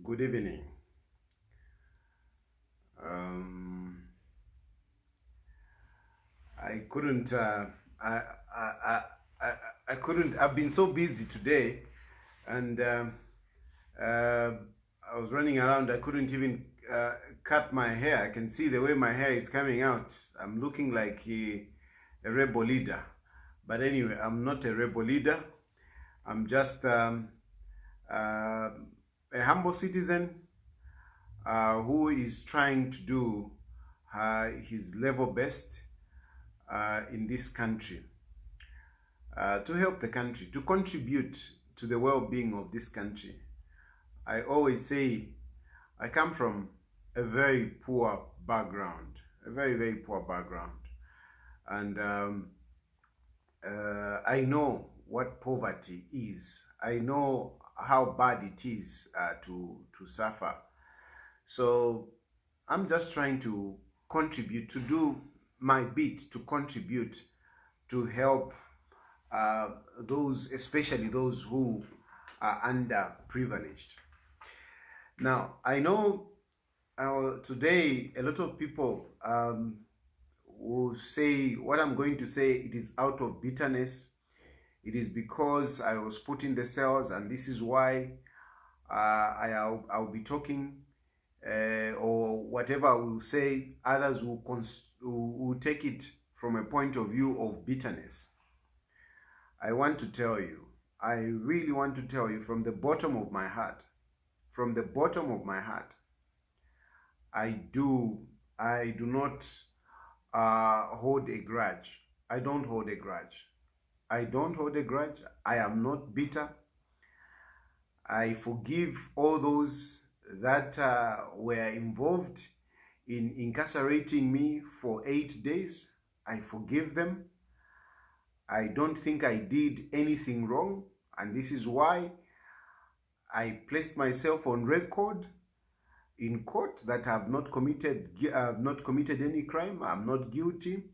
Good evening. Um, I couldn't. I couldn't. I've been so busy today, and I was running around. I couldn't even cut my hair. I can see the way my hair is coming out. I'm looking like a rebel leader. But anyway, I'm not a rebel leader. I'm just a humble citizen who is trying to do his level best in this country to help the country, to contribute to the well-being of this country. I always say I come from a very poor background, a very, very poor background. And I know what poverty is. I know how bad it is to suffer. So I'm just trying to contribute, to do my bit to contribute to help those, especially those who are underprivileged. Now, I know today a lot of people will say what I'm going to say, it is out of bitterness. It is because I was put in the cells, and this is why I'll be talking, or whatever I will say, others will take it from a point of view of bitterness. I want to tell you, I really want to tell you from the bottom of my heart, from the bottom of my heart, I do not hold a grudge. I don't hold a grudge. I don't hold a grudge. I am not bitter. I forgive all those that were involved in incarcerating me for 8 days. I forgive them. I don't think I did anything wrong, and this is why I placed myself on record in court that I have not committed any crime. I'm not guilty,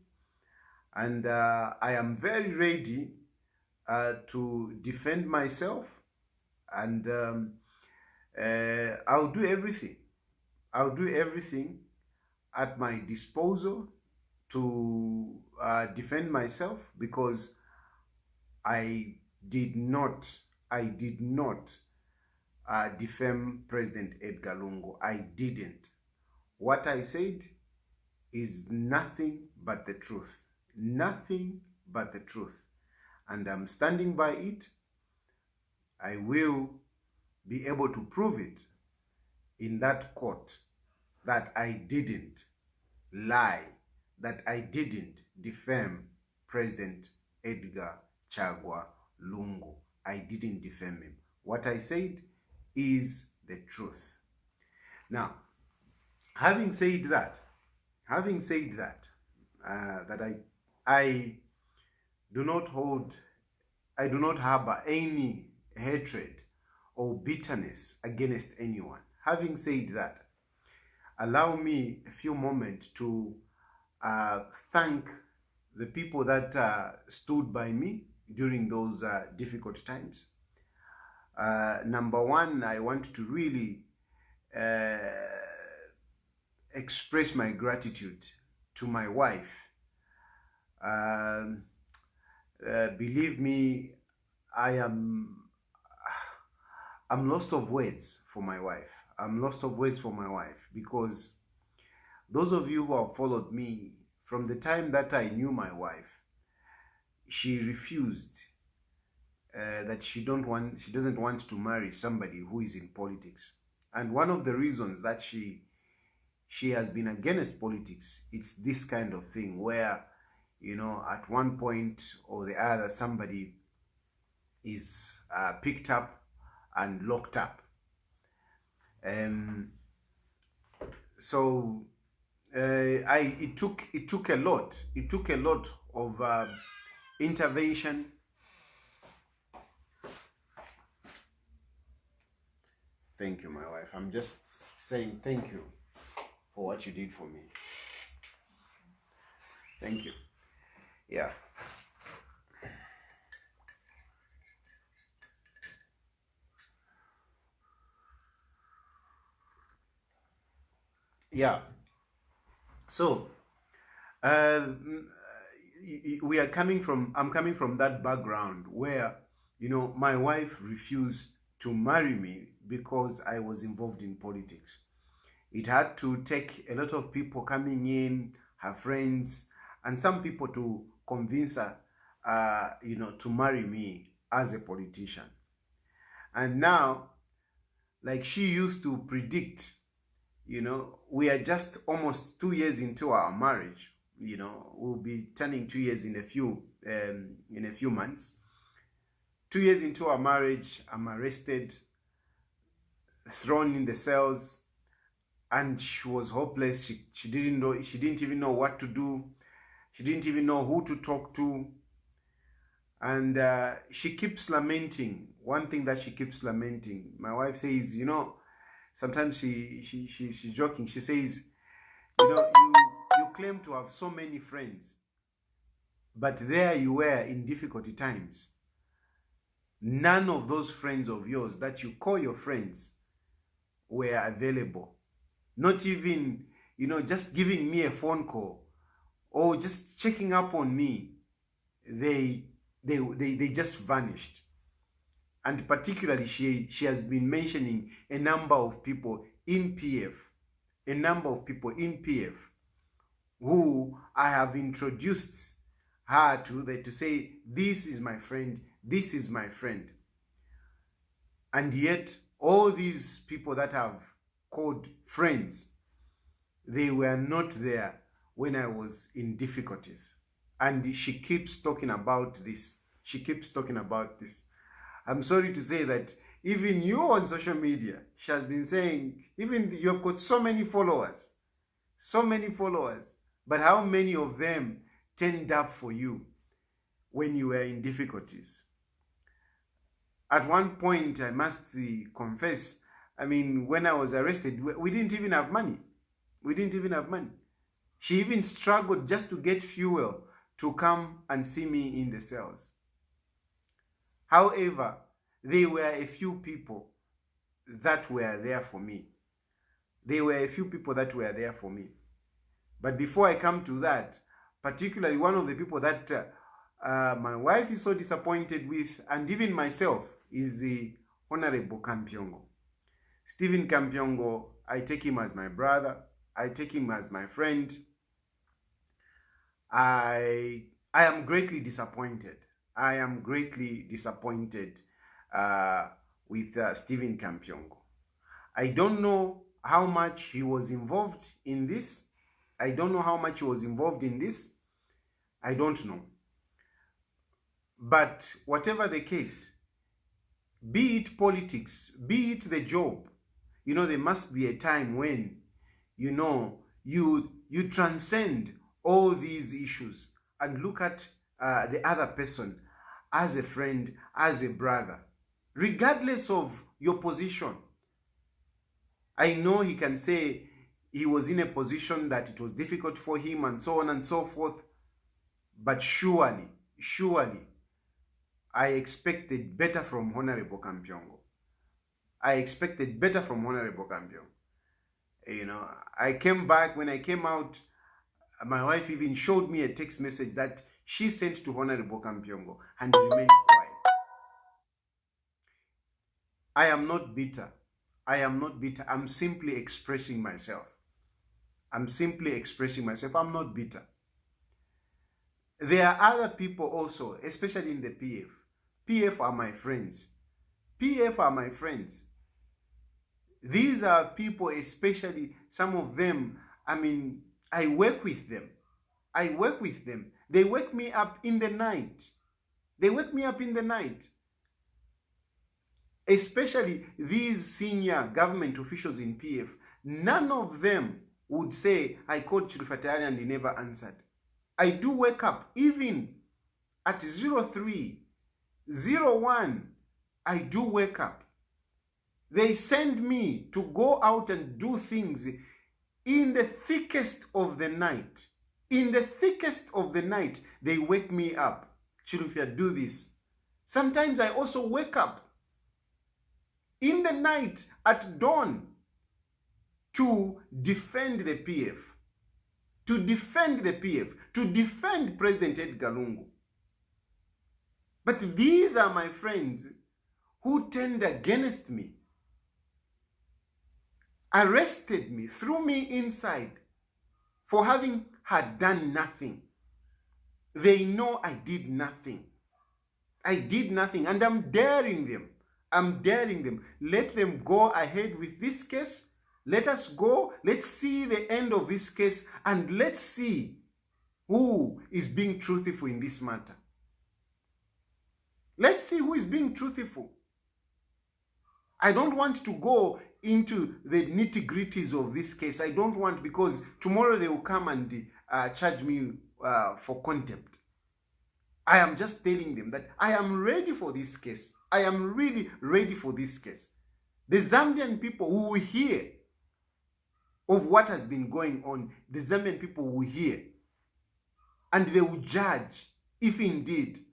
and I am very ready to defend myself, and I'll do everything. I'll do everything at my disposal to defend myself, because I did not defame President Edgar Lungu. I didn't. What I said is nothing but the truth. Nothing but the truth. And I'm standing by it. I will be able to prove it in that court that I didn't lie, that I didn't defame President Edgar Chagwa Lungu. I didn't defame him. What I said is the truth. Now, having said that, that I do not harbor any hatred or bitterness against anyone. Having said that, allow me a few moments to thank the people that stood by me during those difficult times. Number one, I want to really express my gratitude to my wife. Believe me, I'm lost of words for my wife. I'm lost of words for my wife, because those of you who have followed me from the time that I knew my wife, she refused that she doesn't want to marry somebody who is in politics. And one of the reasons that she has been against politics, it's this kind of thing where, you know, at one point or the other, somebody is picked up and locked up. So it took a lot of intervention. Thank you, my wife. I'm just saying thank you for what you did for me. Thank you. Yeah. Yeah. So uh, we are coming from. I'm coming from that background where, my wife refused to marry me because I was involved in politics. It had to take a lot of people coming in, her friends, and some people to convince her, to marry me as a politician. And now, like she used to predict, we are just almost 2 years into our marriage. We'll be turning 2 years in a few months. 2 years into our marriage, I'm arrested, thrown in the cells, and she was hopeless. She didn't know. She didn't even know what to do. She didn't even know who to talk to. And she keeps lamenting. One thing that she keeps lamenting, my wife says, sometimes she's joking. She says, you claim to have so many friends, but there you were in difficult times. None of those friends of yours that you call your friends were available. Not even, just giving me a phone call or just checking up on me. They just vanished. And particularly, she has been mentioning a number of people in PF, who I have introduced her to say, this is my friend, this is my friend. And yet, all these people that have called friends, they were not there when I was in difficulties. And she keeps talking about this. I'm sorry to say that even you on social media, she has been saying, even you have got so many followers, but how many of them turned up for you when you were in difficulties? At one point, I must confess, when I was arrested, we didn't even have money. She even struggled just to get fuel to come and see me in the cells. However, there were a few people that were there for me. But before I come to that, particularly one of the people that my wife is so disappointed with, and even myself, is the Honorable Kampyongo. Stephen Kampyongo, I take him as my brother. I take him as my friend. I am greatly disappointed. With Stephen Kampyongo. I don't know how much he was involved in this. I don't know. But whatever the case, be it politics, be it the job, there must be a time when, you transcend all these issues and look at the other person as a friend, as a brother, regardless of your position. I know he can say he was in a position that it was difficult for him and so on and so forth, but surely, I expected better from Honorable Kampyongo. I came back. When I came out, my wife even showed me a text message that she sent to Honorable Kampyongo, and he remained quiet. I am not bitter. I'm simply expressing myself. I'm not bitter. There are other people also, especially in the PF. PF are my friends. These are people, especially some of them, I work with them. They wake me up in the night. Especially these senior government officials in PF. None of them would say, I called Chilufya and he never answered. I do wake up, even at 03:01, I do wake up. They send me to go out and do things in the thickest of the night. They wake me up. Chilufya, do this. Sometimes I also wake up in the night at dawn. to defend the PF, to defend the PF, to defend President Edgar Lungu. But these are my friends who turned against me, arrested me, threw me inside for having had done nothing. They know I did nothing. I did nothing, and I'm daring them. I'm daring them. Let them go ahead with this case. Let us go. Let's see the end of this case, and let's see who is being truthful in this matter. Let's see who is being truthful. I don't want to go into the nitty-gritties of this case. I don't want, because tomorrow they will come and charge me for contempt. I am just telling them that I am ready for this case. I am really ready for this case. The Zambian people who will hear of what has been going on, the Zambian people will hear, and they will judge if indeed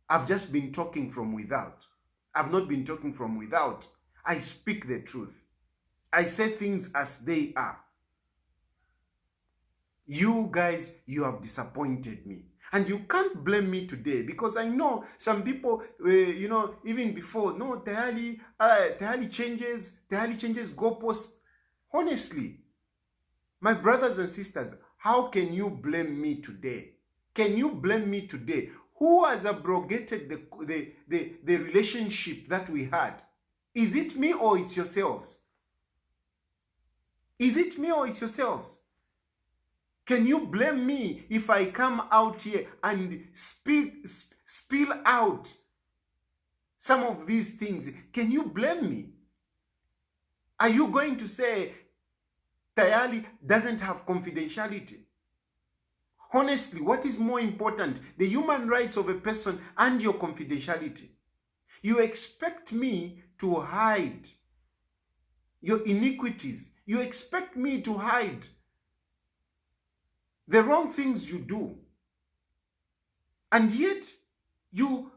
I've just been talking from without. I've not been talking from without. I speak the truth. I say things as they are. You guys, you have disappointed me. And you can't blame me today, because I know some people, even before, no, Tayali changes goalposts. Honestly, my brothers and sisters, how can you blame me today? Can you blame me today? Who has abrogated the relationship that we had? Is it me or it's yourselves? Is it me or it's yourselves? Can you blame me if I come out here and spill out some of these things? Can you blame me? Are you going to say Tayali doesn't have confidentiality? Honestly, what is more important, the human rights of a person and your confidentiality? You expect me to hide your iniquities. You expect me to hide the wrong things you do. And yet, you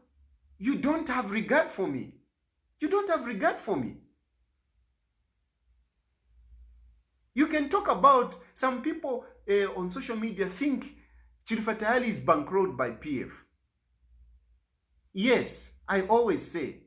don't have regard for me. You don't have regard for me. You can talk about, some people on social media think Chilufya Tayali is bankrolled by PF. Yes, I always say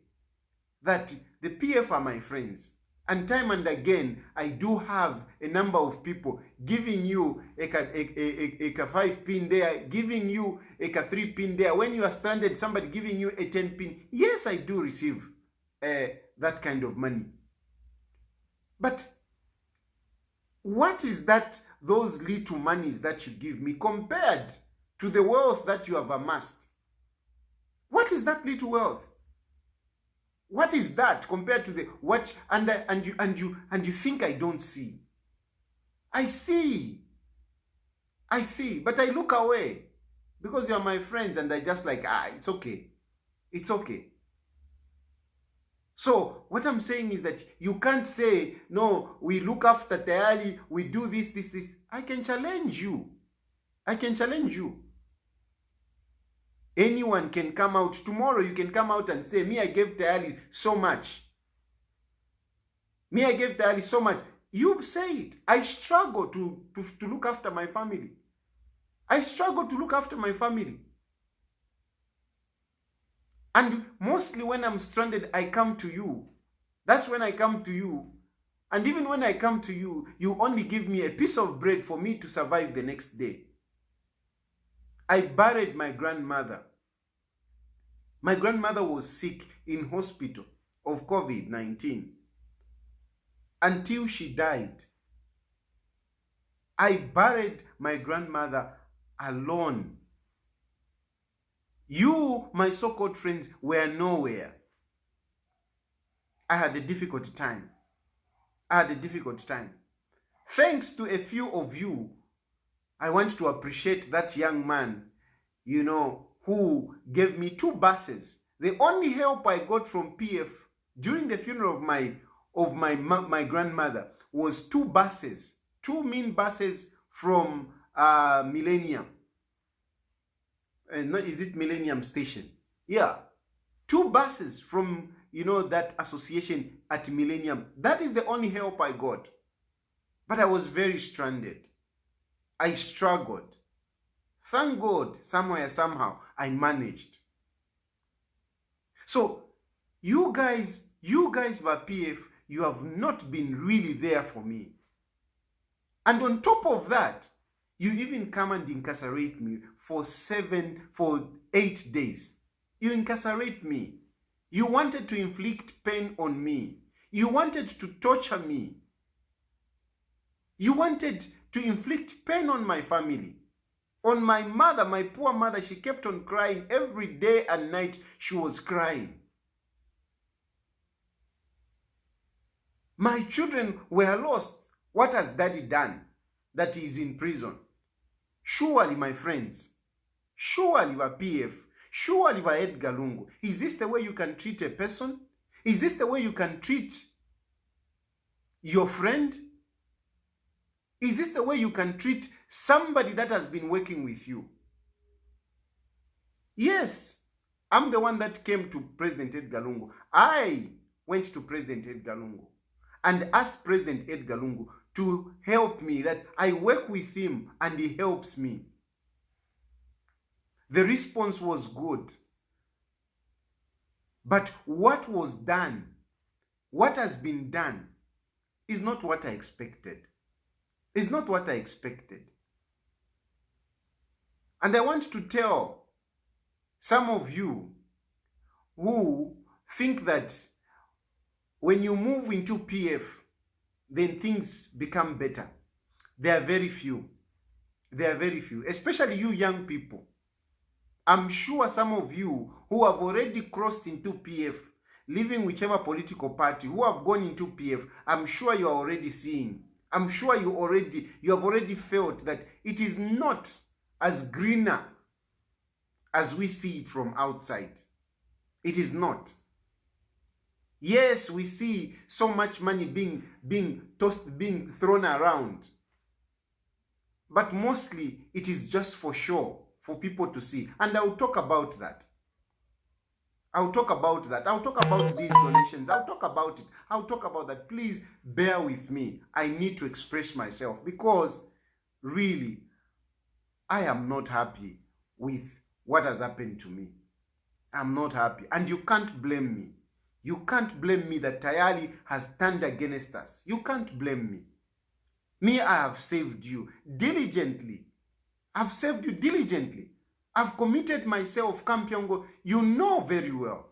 that the PF are my friends. And time and again, I do have a number of people giving you a 5 pin there, giving you a 3 pin there. When you are stranded, somebody giving you a 10 pin. Yes, I do receive that kind of money. But what is that, those little monies that you give me compared to the wealth that you have amassed? What is that little wealth? What is that compared to the what? And you think I don't see? I see, but I look away because you are my friends, and I just like, it's okay, it's okay. So what I'm saying is that you can't say, no, we look after Tayali, we do this. I can challenge you. I can challenge you. Anyone can come out tomorrow. You can come out and say, me, I gave Tayali so much. Me, I gave Tayali so much. You say it. I struggle to look after my family. I struggle to look after my family. And mostly when I'm stranded, I come to you. That's when I come to you. And even when I come to you, you only give me a piece of bread for me to survive the next day. I buried my grandmother. My grandmother was sick in hospital of COVID-19 until she died. I buried my grandmother alone. You, my so-called friends, were nowhere. I had a difficult time. Thanks to a few of you, I want to appreciate that young man, who gave me 2 buses. The only help I got from PF during the funeral of my grandmother was 2 buses, 2 mean buses from Millennium. Is it Millennium Station? Yeah. 2 buses from, that association at Millennium. That is the only help I got. But I was very stranded. I struggled. Thank God, somewhere, somehow, I managed. So, you guys, PF, you have not been really there for me. And on top of that, you even come and incarcerate me for 8 days. You incarcerate me. You wanted to inflict pain on me. You wanted to torture me. You wanted to inflict pain on my family. On my mother, my poor mother, she kept on crying every day and night. She was crying. My children were lost. What has daddy done that he is in prison? Surely, my friends, surely, our PF, surely, our Edgar Lungu, is this the way you can treat a person? Is this the way you can treat your friend? Is this the way you can treat somebody that has been working with you? Yes, I'm the one that came to President Edgar Lungu. I went to President Edgar Lungu and asked President Edgar Lungu to help me, that I work with him and he helps me. The response was good. But what was done, what has been done, is not what I expected. It's not what I expected. And I want to tell some of you who think that when you move into PF, then things become better. There are very few. There are very few, especially you young people. I'm sure some of you who have already crossed into PF, living whichever political party, who have gone into PF, I'm sure you are already seeing. I'm sure you have already felt that it is not as greener as we see it from outside. It is not. Yes, we see so much money being tossed, being thrown around. But mostly it is just for show, for people to see. And I'll talk about that. I'll talk about that. I'll talk about these donations. I'll talk about it. I'll talk about that. Please bear with me. I need to express myself because really, I am not happy with what has happened to me. I'm not happy. And you can't blame me. You can't blame me that Tayali has turned against us. You can't blame me. Me, I have saved you diligently. I've saved you diligently. I've committed myself, Kampyongo. You know very well.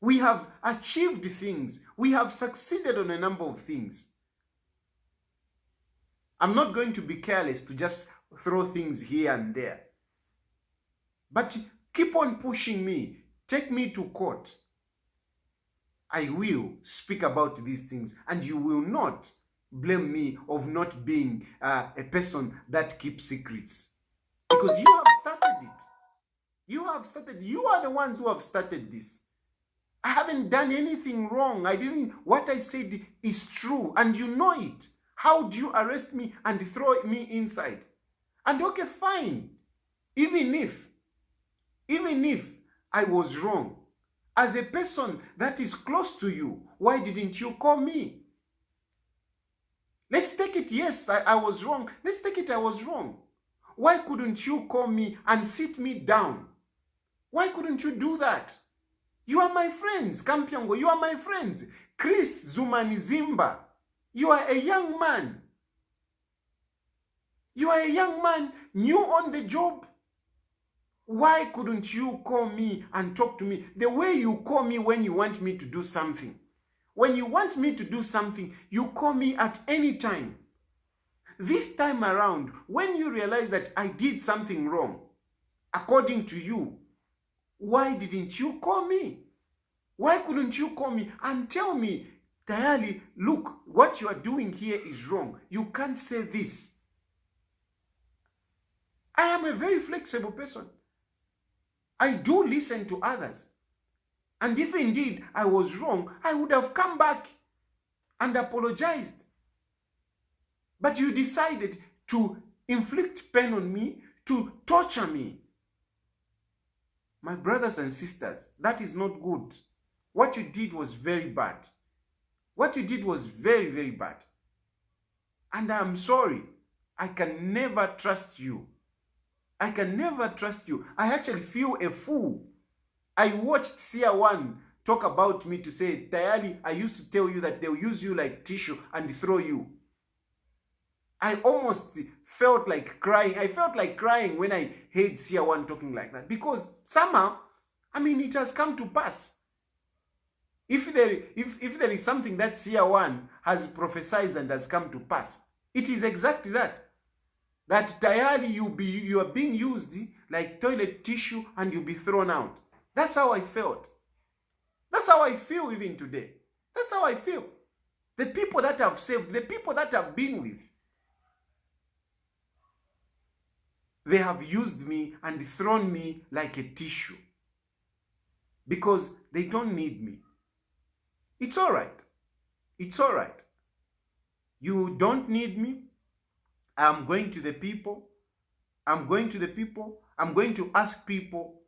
We have achieved things. We have succeeded on a number of things. I'm not going to be careless to just throw things here and there. But keep on pushing me. Take me to court. I will speak about these things, and you will not blame me of not being a person that keeps secrets. Because you have started it. You have started. You are the ones who have started this. I haven't done anything wrong. What I said is true, and you know it. How do you arrest me and throw me inside? And okay, fine. Even if I was wrong, as a person that is close to you, why didn't you call me? Let's take it, yes, I was wrong. Let's take it, I was wrong. Why couldn't you call me and sit me down? Why couldn't you do that? You are my friends, Kampyongo, you are my friends. Chris Zumanizimba, you are a young man. You are a young man, new on the job. Why couldn't you call me and talk to me the way you call me when you want me to do something? When you want me to do something, you call me at any time. This time around, when you realize that I did something wrong, according to you, why didn't you call me? Why couldn't you call me and tell me, Tayali, look, what you are doing here is wrong. You can't say this. I am a very flexible person. I do listen to others. And if indeed I was wrong, I would have come back and apologized. But you decided to inflict pain on me, to torture me. My brothers and sisters, that is not good. What you did was very bad. What you did was very, very bad. And I'm sorry. I can never trust you. I can never trust you. I actually feel a fool. I watched Sia One talk about me to say, Tayali, I used to tell you that they'll use you like tissue and throw you. I almost felt like crying. I felt like crying when I heard Sia One talking like that. Because somehow, I mean, it has come to pass. If there is something that Sia One has prophesied and has come to pass, it is exactly that. That Tayali, you are being used like toilet tissue and you'll be thrown out. That's how I felt. That's how I feel even today. That's how I feel. The people that I've saved, the people that I've been with, they have used me and thrown me like a tissue. Because they don't need me. It's all right. It's all right. You don't need me. I'm going to the people. I'm going to the people. I'm going to ask people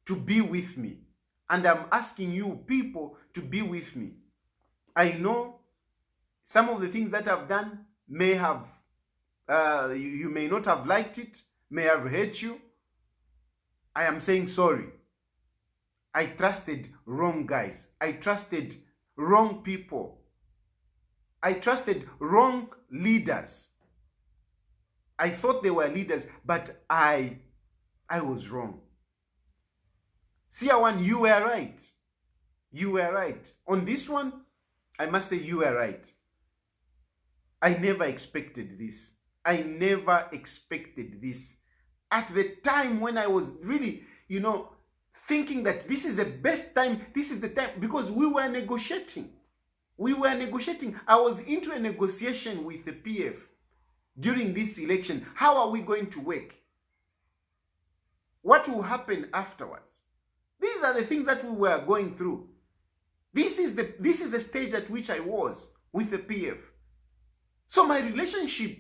to be with me. And I'm asking you people to be with me. I know some of the things that I've done may have, you may not have liked it, may have hurt you. I am saying sorry. I trusted wrong guys. I trusted wrong people. I trusted wrong leaders. I thought they were leaders, but I was wrong. Sia One, you were right. You were right. On this one, I must say you were right. I never expected this. I never expected this. At the time when I was really, thinking that this is the best time, this is the time, because we were negotiating. We were negotiating. I was into a negotiation with the PF during this election. How are we going to work? What will happen afterwards? These are the things that we were going through. This is the stage at which I was with the PF. So my relationship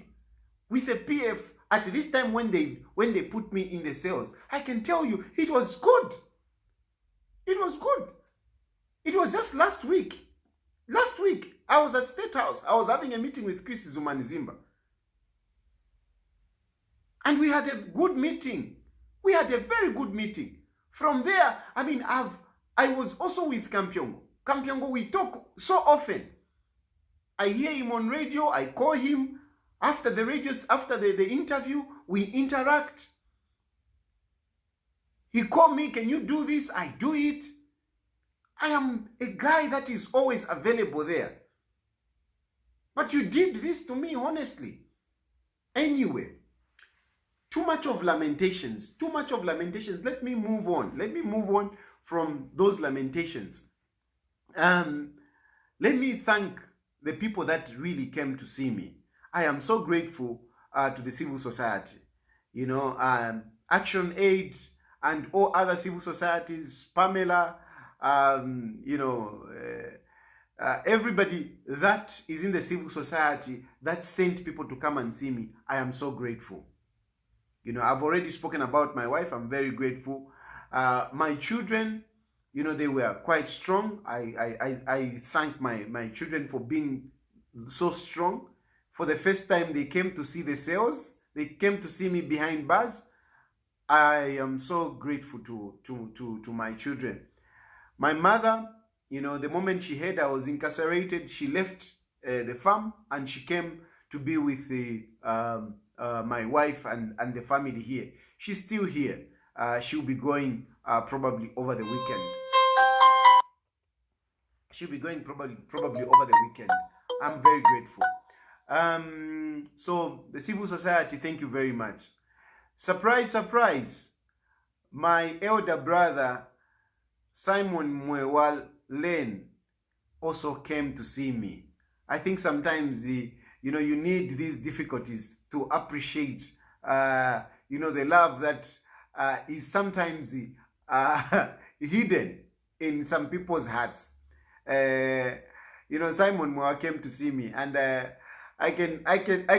with the PF at this time when they put me in the cells, I can tell you it was good. It was good. It was just last week. Last week, I was at State House. I was having a meeting with Chris Zumanizimba. And we had a good meeting. We had a very good meeting. From there, I was also with Kampyongo. Kampyongo, we talk so often. I hear him on radio. I call him. After the interview, we interact. He called me, can you do this? I do it. I am a guy that is always available there. But you did this to me, honestly. Anyway, too much of lamentations. Too much of lamentations. Let me move on. Let me move on from those lamentations. Let me thank the people that really came to see me. I am so grateful to the civil society. Action Aid and all other civil societies, Pamela, everybody that is in the civil society that sent people to come and see me. I am so grateful. I've already spoken about my wife. I'm very grateful. My children, they were quite strong. I thank my children for being so strong. For the first time, they came to see the sales. They came to see me behind bars. I am so grateful to my children. My mother, the moment she heard I was incarcerated, she left the farm and she came to be with my wife and the family here. She's still here. She'll be going probably over the weekend. She'll be going probably over the weekend. I'm very grateful. So the civil society, thank you very much. Surprise, surprise. My elder brother, Simon Mwale, also came to see me. I think sometimes, you need these difficulties to appreciate, the love that is sometimes hidden in some people's hearts. Simon Mwale came to see me, and I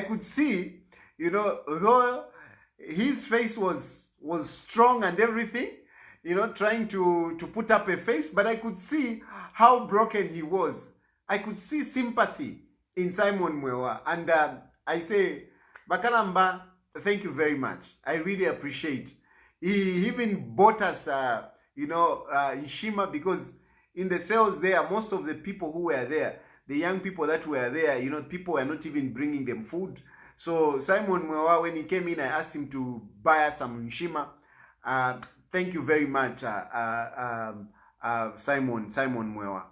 could see, though his face was strong and everything, trying to put up a face, but I could see how broken he was. I could see sympathy in Simon Mwewa. And I say, Bakalamba, thank you very much. I really appreciate. He even bought us, Ishima, because in the cells there, most of the people who were there, the young people that were there, people were not even bringing them food. So Simon Mwewa, when he came in, I asked him to buy us some Ishima. Thank you very much, Simon Mwewa.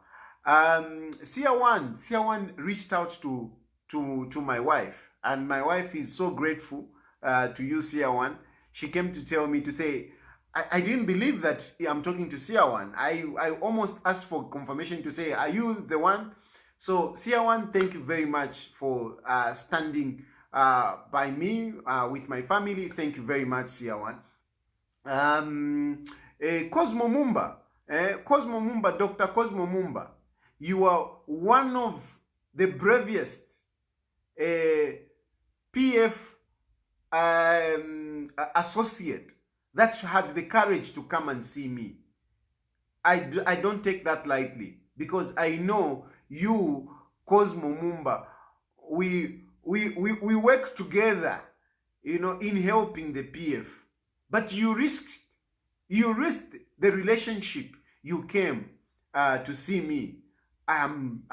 Siawan reached out to my wife, and my wife is so grateful to you, Siawan. She came to tell me to say, I didn't believe that I'm talking to Siawan. I almost asked for confirmation to say, are you the one? So Siawan, thank you very much for standing by me with my family. Thank you very much, Siawan. Cosmo Mumba, Dr. Cosmo Mumba, you are one of the bravest PF associate that had the courage to come and see me. I don't take that lightly, because I know you, Cosmo Mumba, we work together, in helping the PF. But you risked the relationship. You came to see me. I'm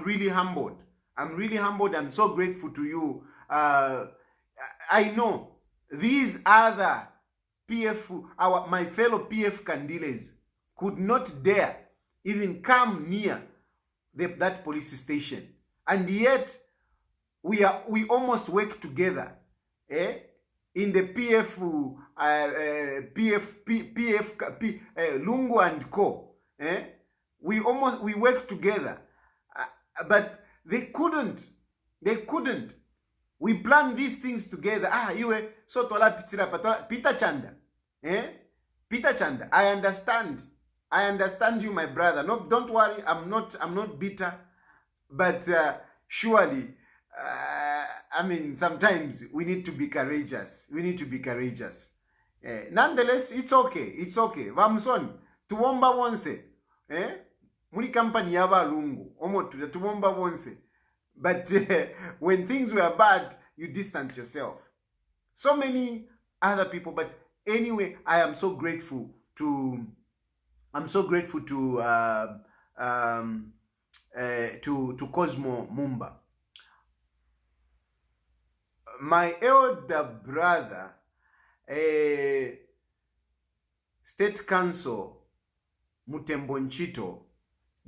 really humbled. I'm really humbled. I'm so grateful to you. I know these other PF, my fellow PF candidates could not dare even come near that police station, and yet we almost work together, in the PF Lungu and Co. We work together, but they couldn't. We planned these things together. Iwe so tola pitira patola Peter Chanda. Peter Chanda, I understand you, my brother. No, don't worry, I'm not bitter, but surely sometimes we need to be courageous. Nonetheless, it's okay. Vamson, tuomba wonse. Muni company yava Lungu. Omotu, tuomba wonse. But when things were bad, you distance yourself. So many other people, but anyway, I am so grateful to Cosmo Mumba. My elder brother, State Council Mutembonchito,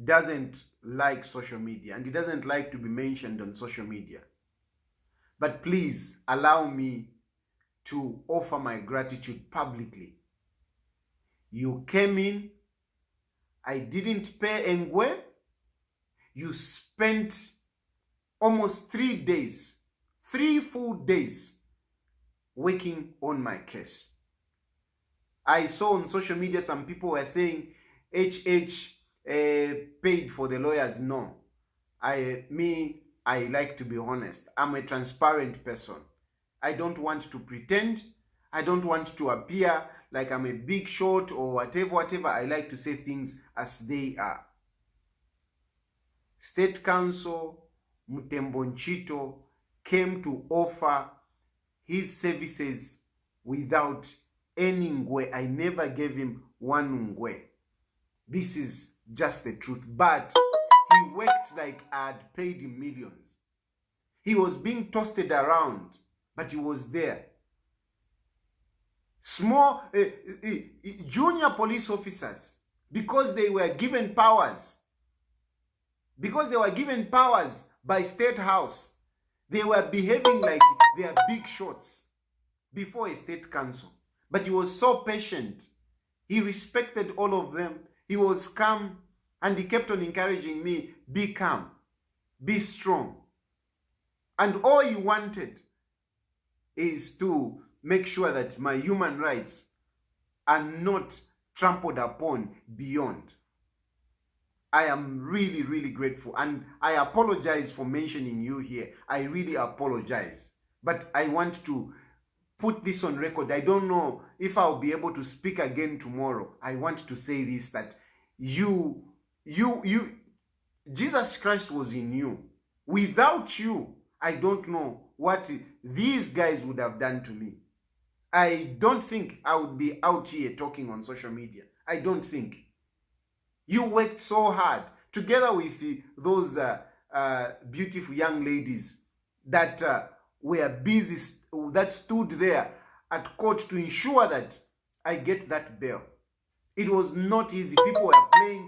doesn't like social media, and he doesn't like to be mentioned on social media. But please allow me to offer my gratitude publicly. You came in, I didn't pay engwe. You spent almost 3 days, 3 full days, working on my case. I saw on social media some people were saying HH paid for the lawyers. No. I like to be honest. I'm a transparent person. I don't want to pretend. I don't want to appear like I'm a big shot or whatever. I like to say things as they are. State Council Mutembonchito came to offer his services without any ngwe. I never gave him one ngwe. This is just the truth. But he worked like I'd paid him millions. He was being toasted around, but he was there. Small junior police officers, because they were given powers, by State House, they were behaving like they are big shots before a State Council. But he was so patient. He respected all of them. He was calm, and he kept on encouraging me, be calm, be strong. And all he wanted is to make sure that my human rights are not trampled upon beyond. I am really, really grateful, and I apologize for mentioning you here. I really apologize. But I want to put this on record. I don't know if I'll be able to speak again tomorrow. I want to say this, that Jesus Christ was in you. Without you, I don't know what these guys would have done to me. I don't think I would be out here talking on social media. I don't think. You worked so hard together with those beautiful young ladies that were busy, that stood there at court to ensure that I get that bail. It was not easy. People were playing,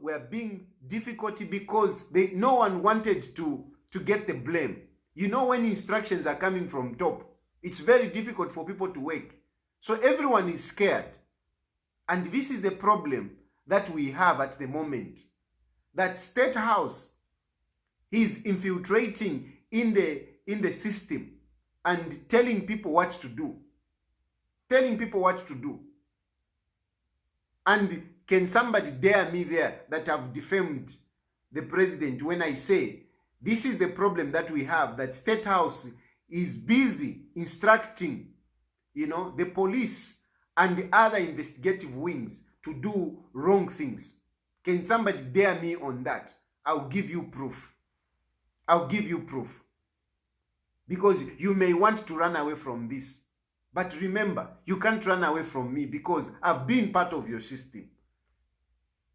were being difficult because no one wanted to get the blame. When instructions are coming from top, it's very difficult for people to work. So everyone is scared. And this is the problem that we have at the moment. That State House is infiltrating in the system and telling people what to do. Telling people what to do. And can somebody dare me there that I've defamed the president when I say this is the problem that we have, that State House is busy instructing, the police and the other investigative wings to do wrong things? Can somebody dare me on that? I'll give you proof. I'll give you proof. Because you may want to run away from this. But remember, you can't run away from me because I've been part of your system.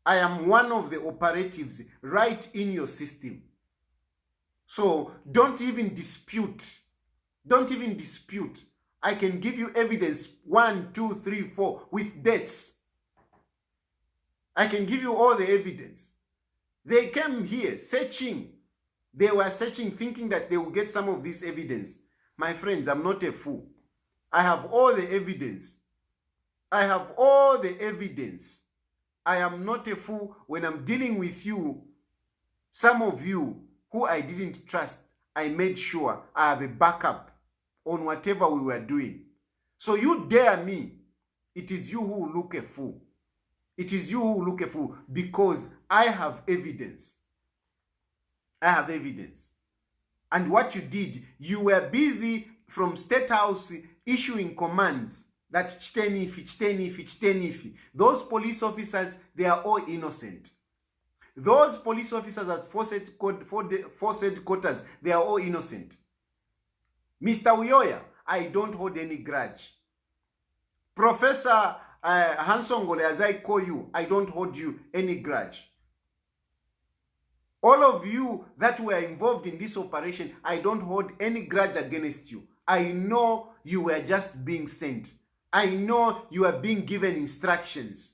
I am one of the operatives right in your system. So don't even dispute. Don't even dispute. I can give you evidence 1, 2, 3, 4 with dates. I can give you all the evidence. They came here searching. They were searching thinking that they will get some of this evidence. My friends, I'm not a fool. I have all the evidence. I have all the evidence. I am not a fool when I'm dealing with you. Some of you who I didn't trust, I made sure I have a backup on whatever we were doing. So you dare me, it is you who look a fool. It is you who look a fool because I have evidence. I have evidence. And what you did, you were busy from State House issuing commands that Chitenifi. Those police officers, they are all innocent. Those police officers at force headquarters, they are all innocent. Mr. Uyoya, I don't hold any grudge. Professor Hansongole, as I call you, I don't hold you any grudge. All of you that were involved in this operation, I don't hold any grudge against you. I know you were just being sent. I know you are being given instructions.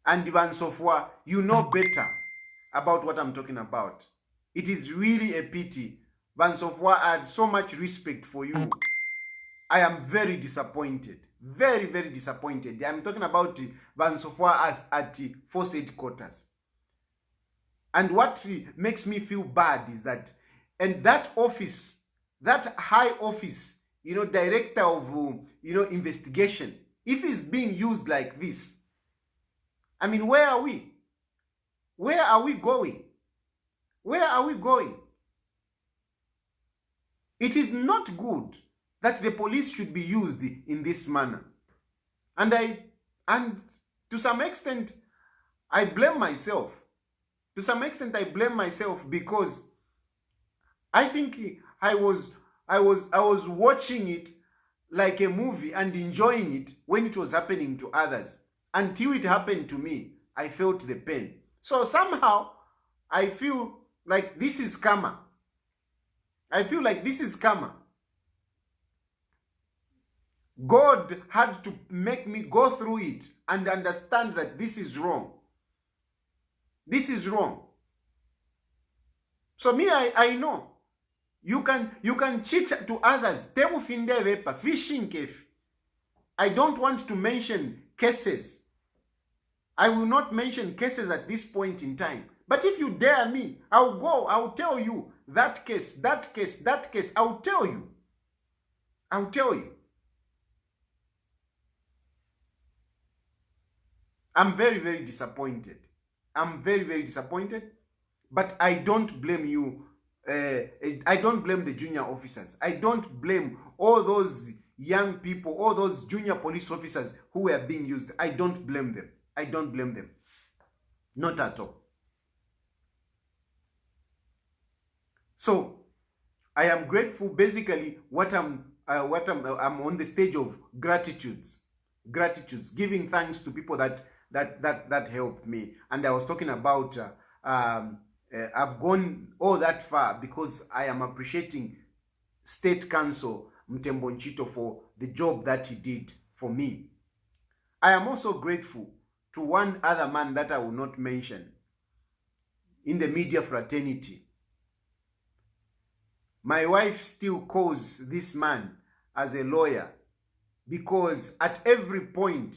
And Vansofwa, you know better about what I'm talking about. It is really a pity. Vansofwa, I had so much respect for you. I am very disappointed. Very, very disappointed. I'm talking about Vansofwa at force headquarters. And what makes me feel bad is that, and that office, that high office, director of, investigation, if it's being used like this, I mean, where are we? Where are we going? Where are we going? It is not good that the police should be used in this manner. And to some extent, I blame myself. To some extent, I blame myself because I think I was watching it like a movie and enjoying it when it was happening to others. Until it happened to me, I felt the pain. So somehow, I feel like this is karma. I feel like this is karma. God had to make me go through it and understand that this is wrong. This is wrong. So me, I know. You can cheat to others. Fishing. I don't want to mention cases. I will not mention cases at this point in time. But if you dare me, I'll go. I'll tell you that case, that case, that case. I'll tell you. I'll tell you. I'm very, very disappointed. I'm very, very disappointed. But I don't blame you. I don't blame the junior officers. I don't blame all those young people, all those junior police officers who were being used. I don't blame them. I don't blame them. Not at all. So I am grateful. Basically, I'm on the stage of gratitudes, giving thanks to people that helped me. And I was talking about I've gone all that far because I am appreciating State Council Mtembo Nchito for the job that he did for me. I am also grateful to one other man that I will not mention in the media fraternity. My wife still calls this man as a lawyer because at every point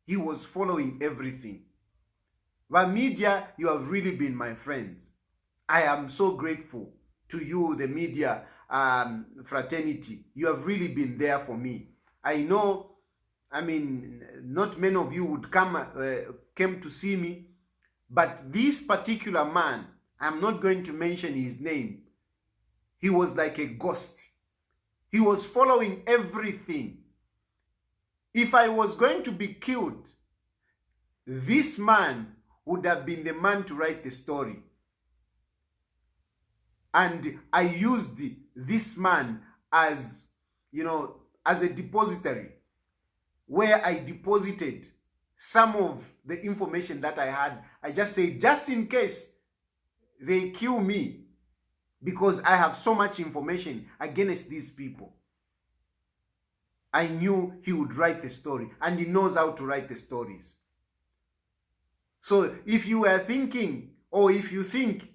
he was following everything. The media, you have really been my friends. I am so grateful to you, the media fraternity. You have really been there for me. I know, I mean, not many of you would came to see me, but this particular man, I'm not going to mention his name. He was like a ghost. He was following everything. If I was going to be killed, this man would have been the man to write the story. And I used this man as, as a depository, where I deposited some of the information that I had. I just said, just in case they kill me, because I have so much information against these people. I knew he would write the story, and he knows how to write the stories. So if you were thinking, or if you think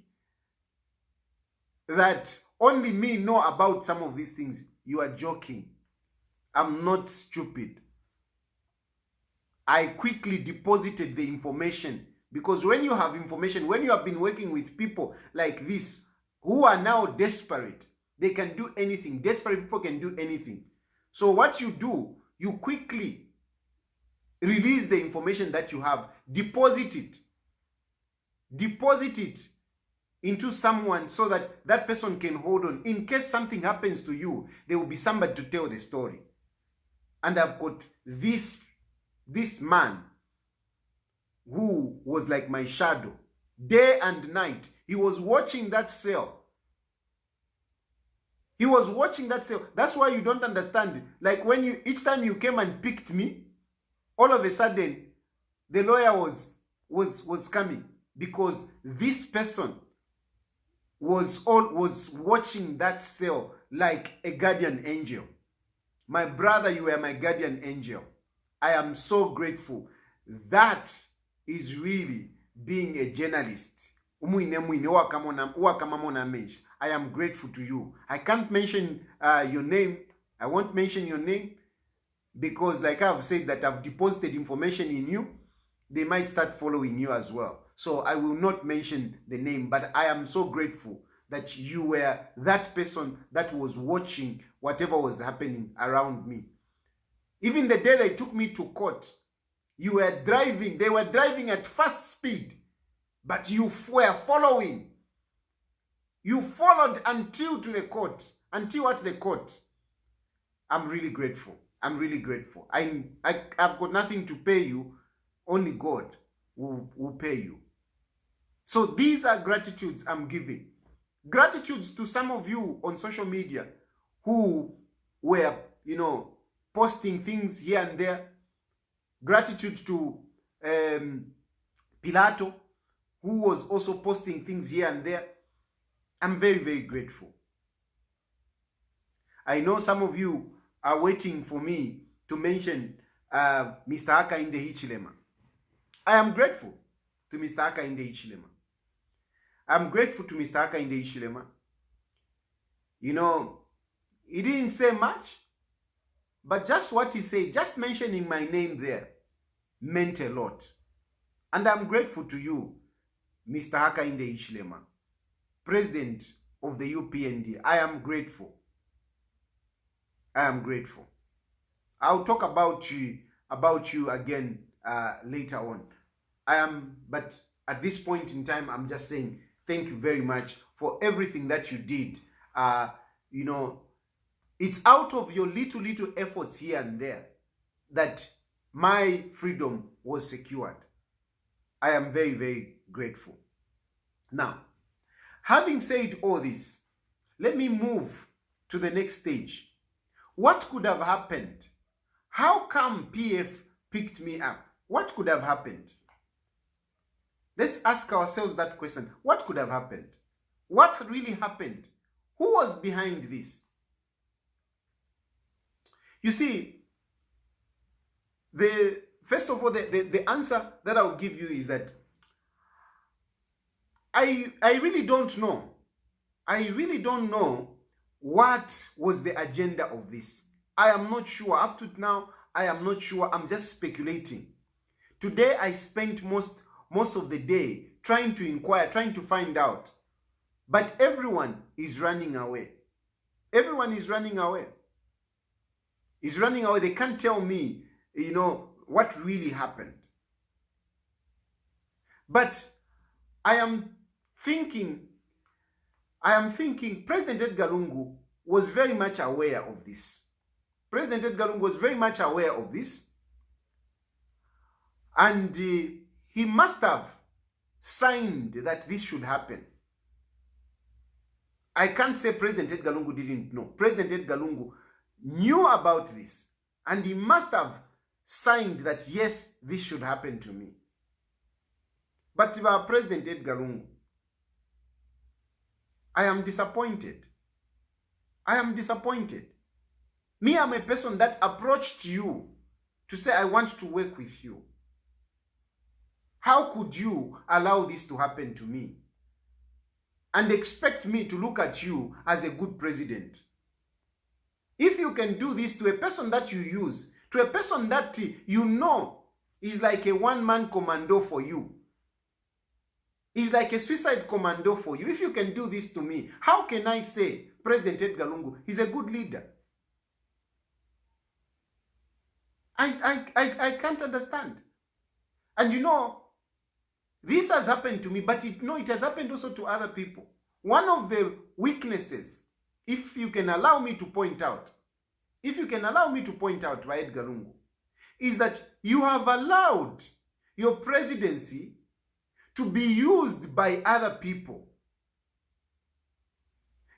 that only me know about some of these things, you are joking. I'm not stupid. I quickly deposited the information, because when you have information, when you have been working with people like this who are now desperate, they can do anything. Desperate people can do anything. So what you do, you quickly release the information that you have, deposit it into someone so that that person can hold on. In case something happens to you, there will be somebody to tell the story. And I've got this man who was like my shadow, day and night. He was watching that cell. He was watching that cell. That's why you don't understand. Like when each time you came and picked me, all of a sudden, the lawyer was coming, because this person was watching that cell like a guardian angel. My brother, you were my guardian angel. I am so grateful. That is really being a journalist. I am grateful to you. I can't mention your name. I won't mention your name, because like I've said that I've deposited information in you. They might start following you as well. So I will not mention the name, but I am so grateful that you were that person that was watching whatever was happening around me. Even the day they took me to court, you were driving. They were driving at fast speed, but you were following. You followed until to the court, until at the court. I'm really grateful. I'm really grateful. I've got nothing to pay you. Only God will pay you. So these are gratitudes I'm giving. Gratitudes to some of you on social media who were, posting things here and there. Gratitude to Pilato, who was also posting things here and there. I'm very, very grateful. I know some of you are waiting for me to mention Mr. Hakainde Hichilema. I am grateful to Mr. Hakainde Hichilema. I'm grateful to Mr. Hakainde Hichilema. He didn't say much, but just what he said, just mentioning my name there, meant a lot. And I'm grateful to you, Mr. Hakainde Hichilema, President of the UPND. I am grateful. I am grateful. I'll talk about you again later on. But at this point in time, I'm just saying thank you very much for everything that you did. It's out of your little efforts here and there that my freedom was secured. I am very, very grateful. Now, having said all this, let me move to the next stage. What could have happened? How come PF picked me up? What could have happened? Let's ask ourselves that question. What could have happened? What really happened? Who was behind this? You see, first of all, the answer that I'll give you is that I really don't know. I really don't know what was the agenda of this. I am not sure. Up to now, I am not sure. I'm just speculating. Today, I spent most of the day trying to inquire, trying to find out. But everyone is running away. Everyone is running away. Is running away. They can't tell me, what really happened. But I am thinking President Edgar Lungu was very much aware of this. President Edgar Lungu was very much aware of this. And he must have signed that this should happen. I can't say President Edgar Lungu didn't know. President Edgar Lungu knew about this. And he must have signed that, yes, this should happen to me. But President Edgar Lungu, I am disappointed. I am disappointed. Me, I'm a person that approached you to say, I want to work with you. How could you allow this to happen to me and expect me to look at you as a good president? If you can do this to a person that you use, to a person that you know is like a one-man commando for you, is like a suicide commando for you, if you can do this to me, how can I say President Edgar Lungu is a good leader? I can't understand. And this has happened to me, but it has happened also to other people. One of the weaknesses, if you can allow me to point out, by Edgar Lungu, is that you have allowed your presidency to be used by other people.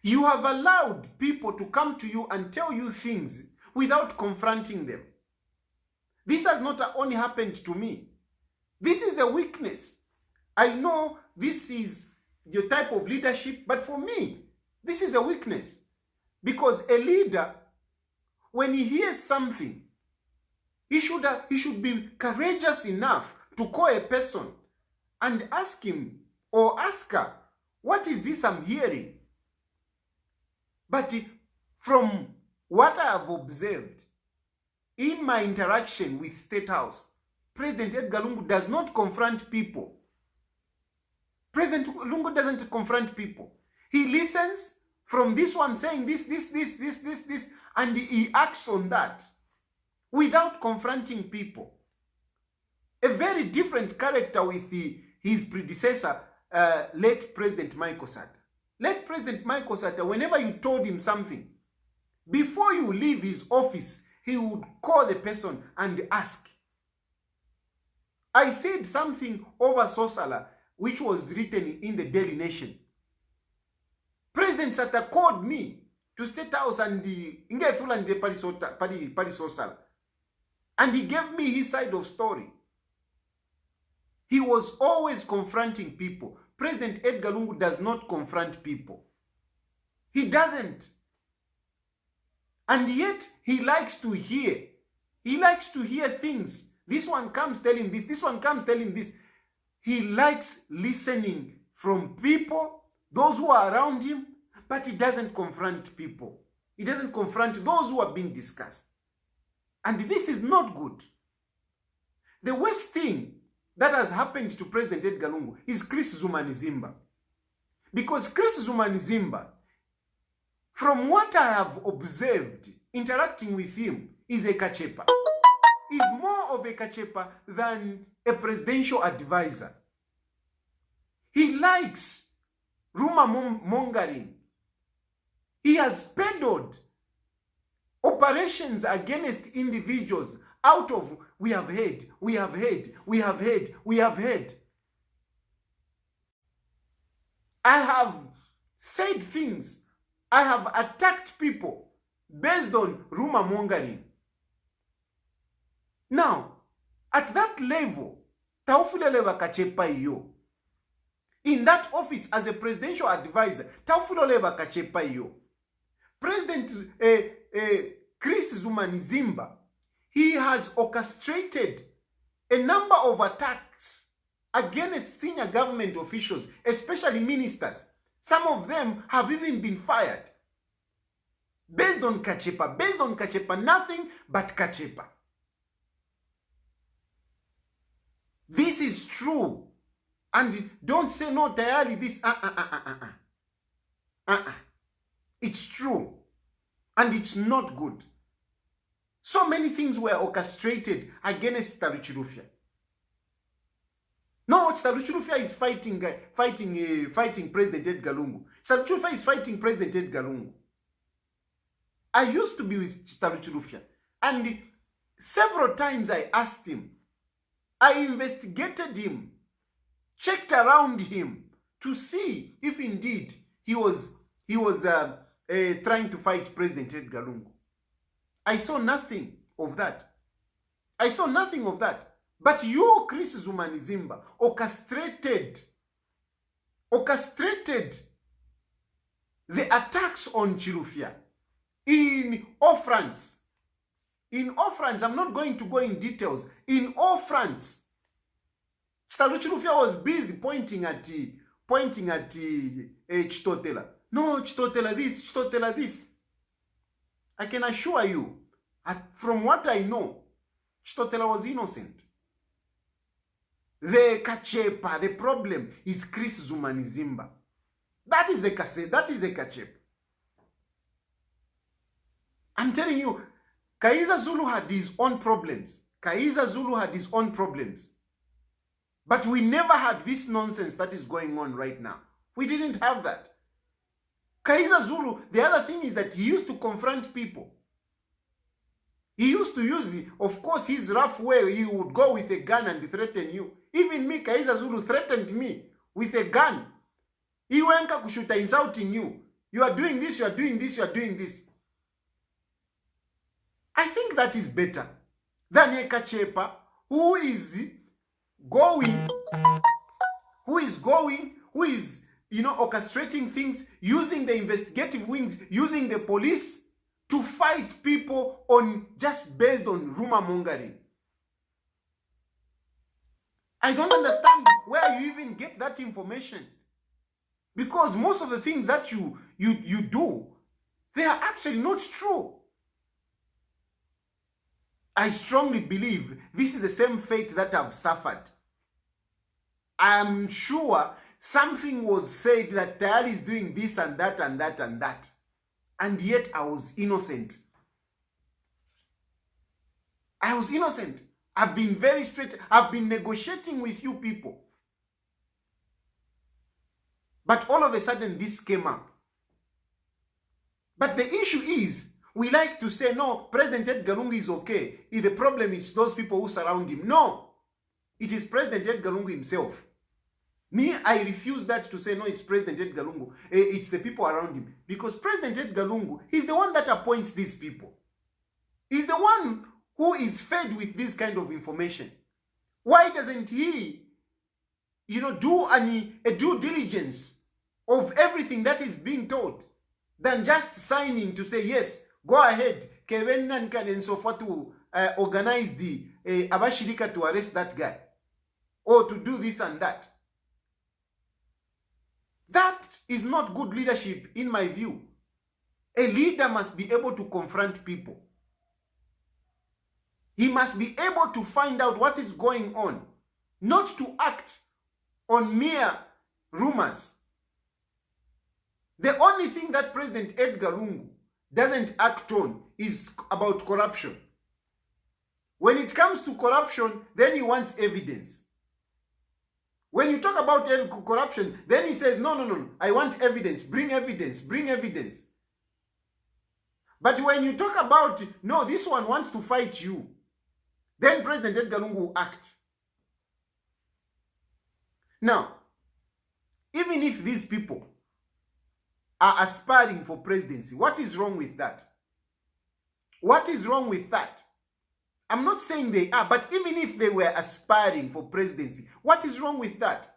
You have allowed people to come to you and tell you things without confronting them. This has not only happened to me. This is a weakness. I know this is your type of leadership, but for me, this is a weakness. Because a leader, when he hears something, he should be courageous enough to call a person and ask him or ask her, what is this I'm hearing? But from what I have observed in my interaction with State House, President Edgar Lungu does not confront people. President Lungu doesn't confront people. He listens from this one saying this, and he acts on that without confronting people. A very different character with his predecessor, late President Michael Sata. Late President Michael Sata, whenever you told him something, before you leave his office, he would call the person and ask. I said something over Sosala, which was written in the Daily Nation. President Sata called me to State House and and he gave me his side of story. He was always confronting people. President Edgar Lungu does not confront people. He doesn't. And yet, he likes to hear. He likes to hear things. This one comes telling this. This one comes telling this. He likes listening from people, those who are around him, but he doesn't confront people. He doesn't confront those who are being discussed. And this is not good. The worst thing that has happened to President Edgar Lungu is Chris Zumanizimba. Because Chris Zumanizimba, from what I have observed interacting with him, is a kachepa. Is more of a kachepa than a presidential advisor. He likes rumor mongering. He has peddled operations against individuals out of we have heard. I have said things I have attacked people based on rumor mongering. Now, at that level, Taufulele Bakachepa iyo. In that office as a presidential advisor, Taufulele Bakachepa iyo. President Chris Zuma Nzimba, he has orchestrated a number of attacks against senior government officials, especially ministers. Some of them have even been fired. Based on Kachepa, nothing but Kachepa. This is true. And don't say, no, Tayali, this, It's true. And it's not good. So many things were orchestrated against Chilufya. No, Chilufya is fighting President Edgar Lungu. Chilufya is fighting President Edgar Lungu. I used to be with Chilufya, and several times I asked him, I investigated him, checked around him to see if indeed he was trying to fight President Edgar Lungu. I saw nothing of that. But you, Chris Zuma Nzimba, orchestrated the attacks on Chilufya in all fronts. In all fronts, I'm not going to go in details. In all fronts, Chilufya was busy pointing at Chitotela. No, Chitotela this. I can assure you, from what I know, Chitotela was innocent. The Kachepa, the problem is Chris Zuma Nzimba. That is the Kachepa. I'm telling you, Kaiza Zulu had his own problems. But we never had this nonsense that is going on right now. We didn't have that. Kaiza Zulu, the other thing is that he used to confront people. He used to use, of course, his rough way. He would go with a gun and threaten you. Even me, Kaiza Zulu threatened me with a gun. He went kushuta insulting you. You are doing this, you are doing this, you are doing this. I think that is better than a Kachepa who is orchestrating things, using the investigative wings, using the police to fight people on just based on rumor mongering. I don't understand where you even get that information. Because most of the things that you do, they are actually not true. I strongly believe this is the same fate that I've suffered. I am sure something was said that Tayali is doing this and that and that and that. And yet I was innocent. I've been very straight. I've been negotiating with you people. But all of a sudden this came up. But the issue is, we like to say, no, President Edgar Lungu is okay. The problem is those people who surround him. No, it is President Edgar Lungu himself. Me, I refuse that to say, no, it's President Edgar Lungu. It's the people around him. Because President Edgar Lungu, he's the one that appoints these people. He's the one who is fed with this kind of information. Why doesn't he, do a due diligence of everything that is being told than just signing to say, yes, go ahead, Kevin Nankan and so forth to organize the Abashirika to arrest that guy or to do this and that. That is not good leadership in my view. A leader must be able to confront people. He must be able to find out what is going on, not to act on mere rumors. The only thing that President Edgar Lungu doesn't act on is about corruption. When it comes to corruption, then he wants evidence. When you talk about corruption, then he says, no, I want evidence, bring evidence. But when you talk about, no, this one wants to fight you, then President Edgar Lungu will act. Now, even if these people are aspiring for presidency. What is wrong with that? What is wrong with that? I'm not saying they are, but even if they were aspiring for presidency, what is wrong with that?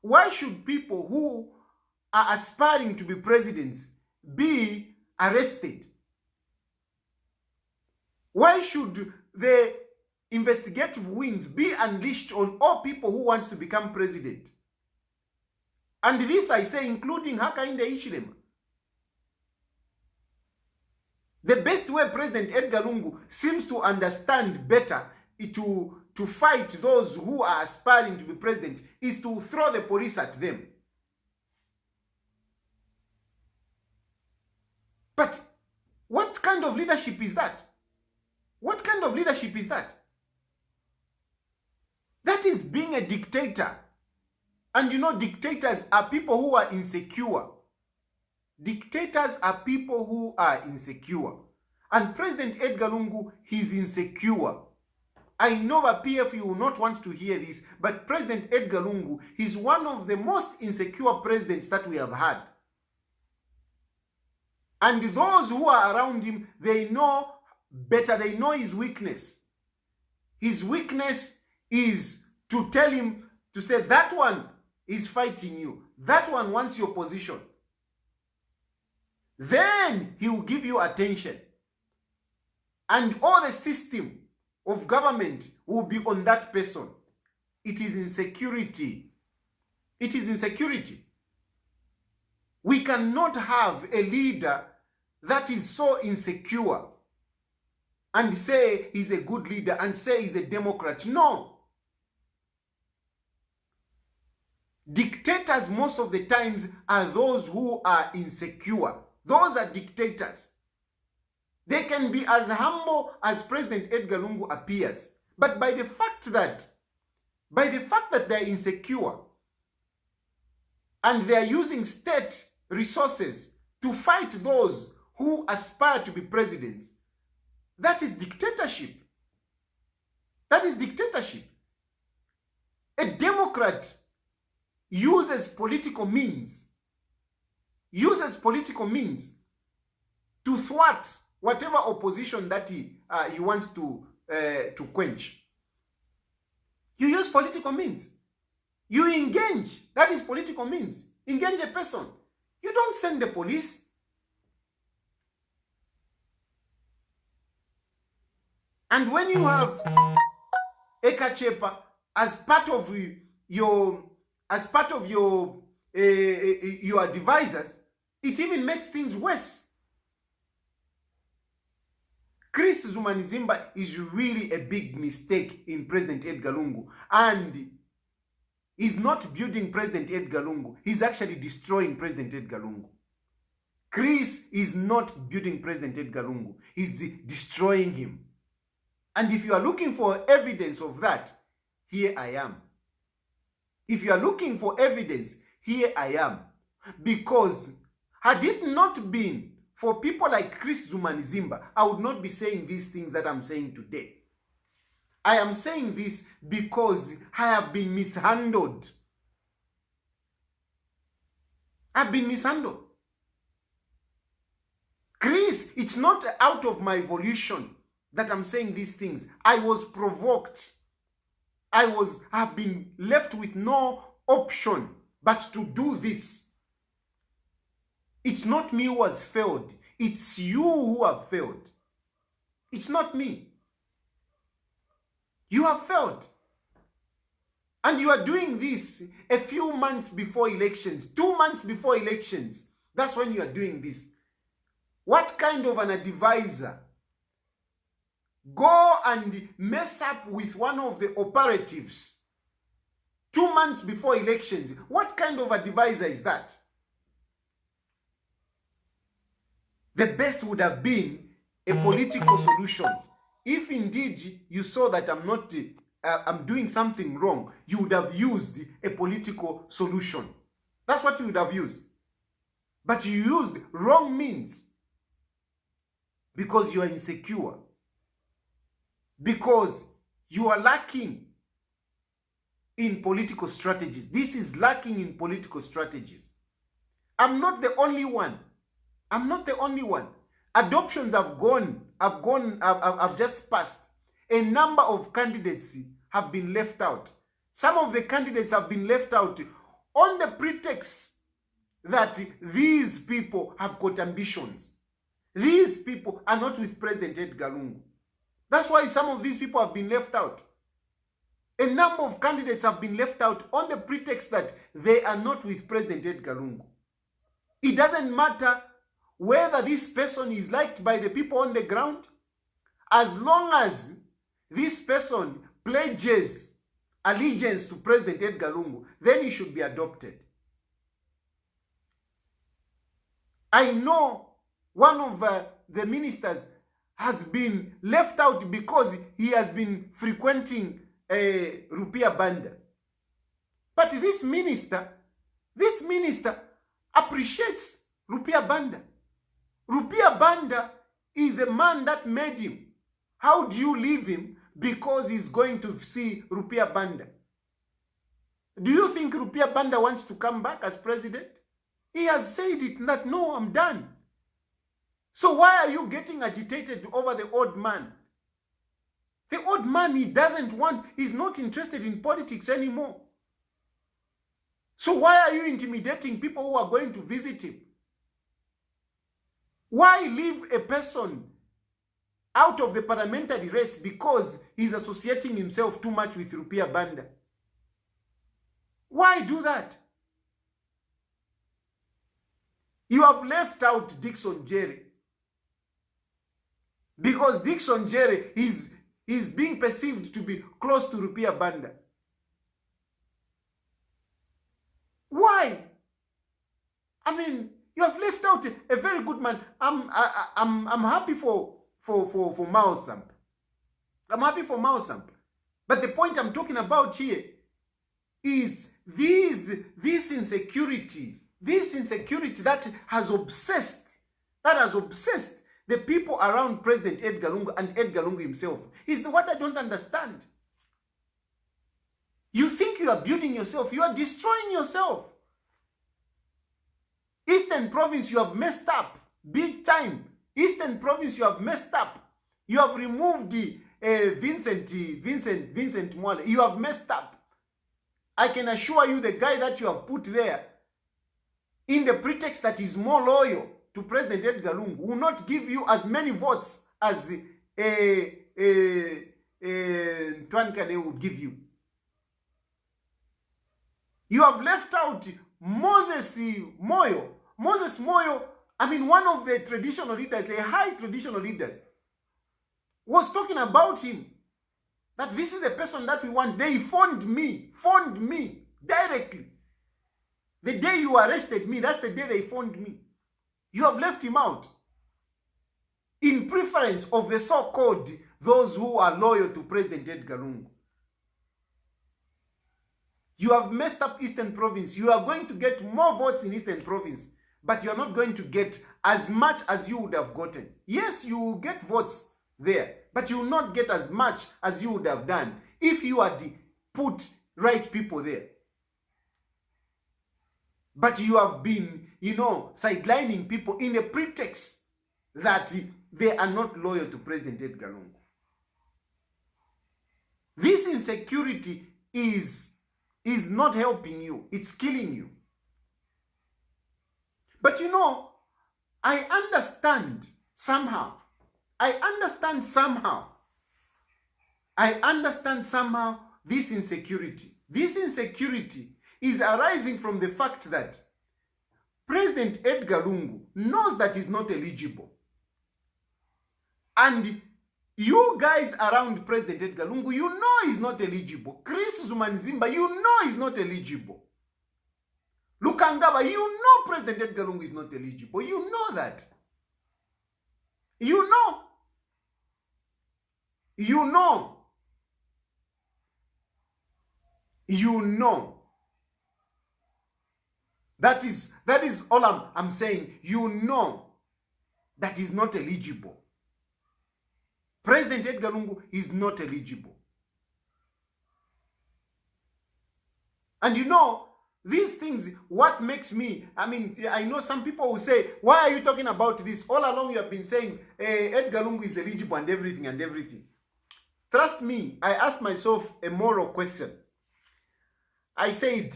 Why should people who are aspiring to be presidents be arrested? Why should the investigative wings be unleashed on all people who want to become president? And this I say including Hakainde Hichilema. The best way President Edgar Lungu seems to understand better to fight those who are aspiring to be president is to throw the police at them. But what kind of leadership is that? What kind of leadership is that? That is being a dictator. And you know, dictators are people who are insecure. Dictators are people who are insecure. And President Edgar Lungu, he's insecure. I know that PF, you will not want to hear this, but President Edgar Lungu is one of the most insecure presidents that we have had. And those who are around him, they know better. They know his weakness. His weakness is to tell him, to say, that one is fighting you. That one wants your position. Then he will give you attention. And all the system of government will be on that person. It is insecurity. It is insecurity. We cannot have a leader that is so insecure and say he's a good leader and say he's a Democrat. No. Dictators most of the times are those who are insecure. Those are dictators. They can be as humble as President Edgar Lungu appears. But by the fact that they're insecure and they're using state resources to fight those who aspire to be presidents, that is dictatorship. That is dictatorship. A Democrat uses political means to thwart whatever opposition that he wants to quench. You use political means. You engage. That is political means. Engage a person. You don't send the police. And when you have Eka Chepa as part of your advisors, it even makes things worse. Chris Zumanizimba is really a big mistake in President Edgar Lungu. And he's not building President Edgar Lungu. He's actually destroying President Edgar Lungu. Chris is not building President Edgar Lungu. He's destroying him. And if you are looking for evidence of that, here I am. If you are looking for evidence, here I am. Because had it not been for people like Chris Zumanizimba, I would not be saying these things that I'm saying today. I am saying this because I have been mishandled. I've been mishandled. Chris, it's not out of my volition that I'm saying these things. I was provoked. I've been left with no option but to do this. It's not me who has failed. It's you who have failed. It's not me. You have failed. And you are doing this a few months before elections, 2 months before elections. That's when you are doing this. What kind of an advisor go and mess up with one of the operatives 2 months before elections? What kind of advisor is that? The best would have been a political solution. If indeed you saw that I'm doing something wrong, you would have used a political solution. That's what you would have used. But you used wrong means because you are insecure. Because you are lacking in political strategies. This is lacking in political strategies. I'm not the only one. I'm not the only one. Adoptions have just passed. A number of candidates have been left out. Some of the candidates have been left out on the pretext that these people have got ambitions. These people are not with President Edgar Lungu. That's why some of these people have been left out. A number of candidates have been left out on the pretext that they are not with President Edgar Lungu. It doesn't matter whether this person is liked by the people on the ground, as long as this person pledges allegiance to President Edgar Lungu, then he should be adopted. I know one of the ministers has been left out because he has been frequenting Rupiah Banda. But this minister appreciates Rupiah Banda. Rupiah Banda is a man that made him. How do you leave him because he's going to see Rupiah Banda? Do you think Rupiah Banda wants to come back as president? He has said it that, no, I'm done. So why are you getting agitated over the old man? The old man, he's not interested in politics anymore. So why are you intimidating people who are going to visit him? Why leave a person out of the parliamentary race because he's associating himself too much with Rupiah Banda? Why do that? You have left out Dickson Jerry because Dickson Jerry is being perceived to be close to Rupiah Banda. Why? I mean, you have left out a very good man. I'm happy for Mao Samp. I'm happy for Mao Samp. But the point I'm talking about here is this insecurity that has obsessed the people around President Edgar Lungu and Edgar Lungu himself is what I don't understand. You think you are building yourself, you are destroying yourself. Eastern Province, you have messed up big time. Eastern Province, you have messed up. You have removed Vincent Mwale. You have messed up. I can assure you the guy that you have put there in the pretext that is more loyal to President Edgar Lungu will not give you as many votes as Twankane would give you. You have left out Moses Moyo. Moses Moyo, I mean, one of the traditional leaders, a high traditional leaders, was talking about him. That this is the person that we want. They phoned me directly. The day you arrested me, that's the day they phoned me. You have left him out. In preference of the so-called those who are loyal to President Edgar Lungu. You have messed up Eastern Province. You are going to get more votes in Eastern Province, but you are not going to get as much as you would have gotten. Yes, you will get votes there, but you will not get as much as you would have done if you had put right people there. But you have been, sidelining people in a pretext that they are not loyal to President Edgar Lungu. This insecurity is not helping you. It's killing you. But I understand somehow. I understand somehow this insecurity. This insecurity is arising from the fact that President Edgar Lungu knows that he's not eligible. And you guys around President Edgar Lungu, you know he's not eligible. Chris Zumanzimba, you know he's not eligible. Lukangaba, you know President Edgar Lungu is not eligible. You know that. You know. That is all I'm saying. You know that he's not eligible. President Edgar Lungu is not eligible. And These things, what makes me, I mean, I know some people will say, why are you talking about this? All along you have been saying, Edgar Lungu is eligible and everything. Trust me, I asked myself a moral question. I said,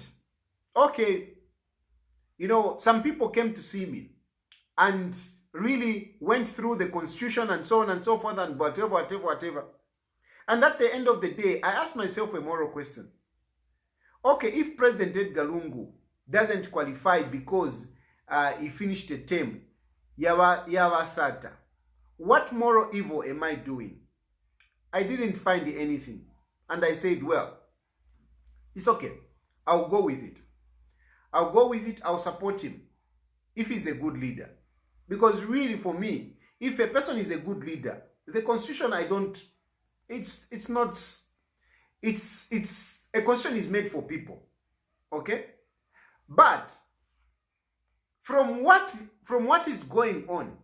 okay, you know, some people came to see me and really went through the constitution and so on and so forth and whatever. And at the end of the day, I asked myself a moral question. Okay, if President Edgar Lungu doesn't qualify because he finished a term, Yawa Sata, what moral evil am I doing? I didn't find anything. And I said, well, it's okay. I'll go with it. I'll support him if he's a good leader. Because really for me, if a person is a good leader, the constitution a constitution is made for people. Okay? But from what is going on,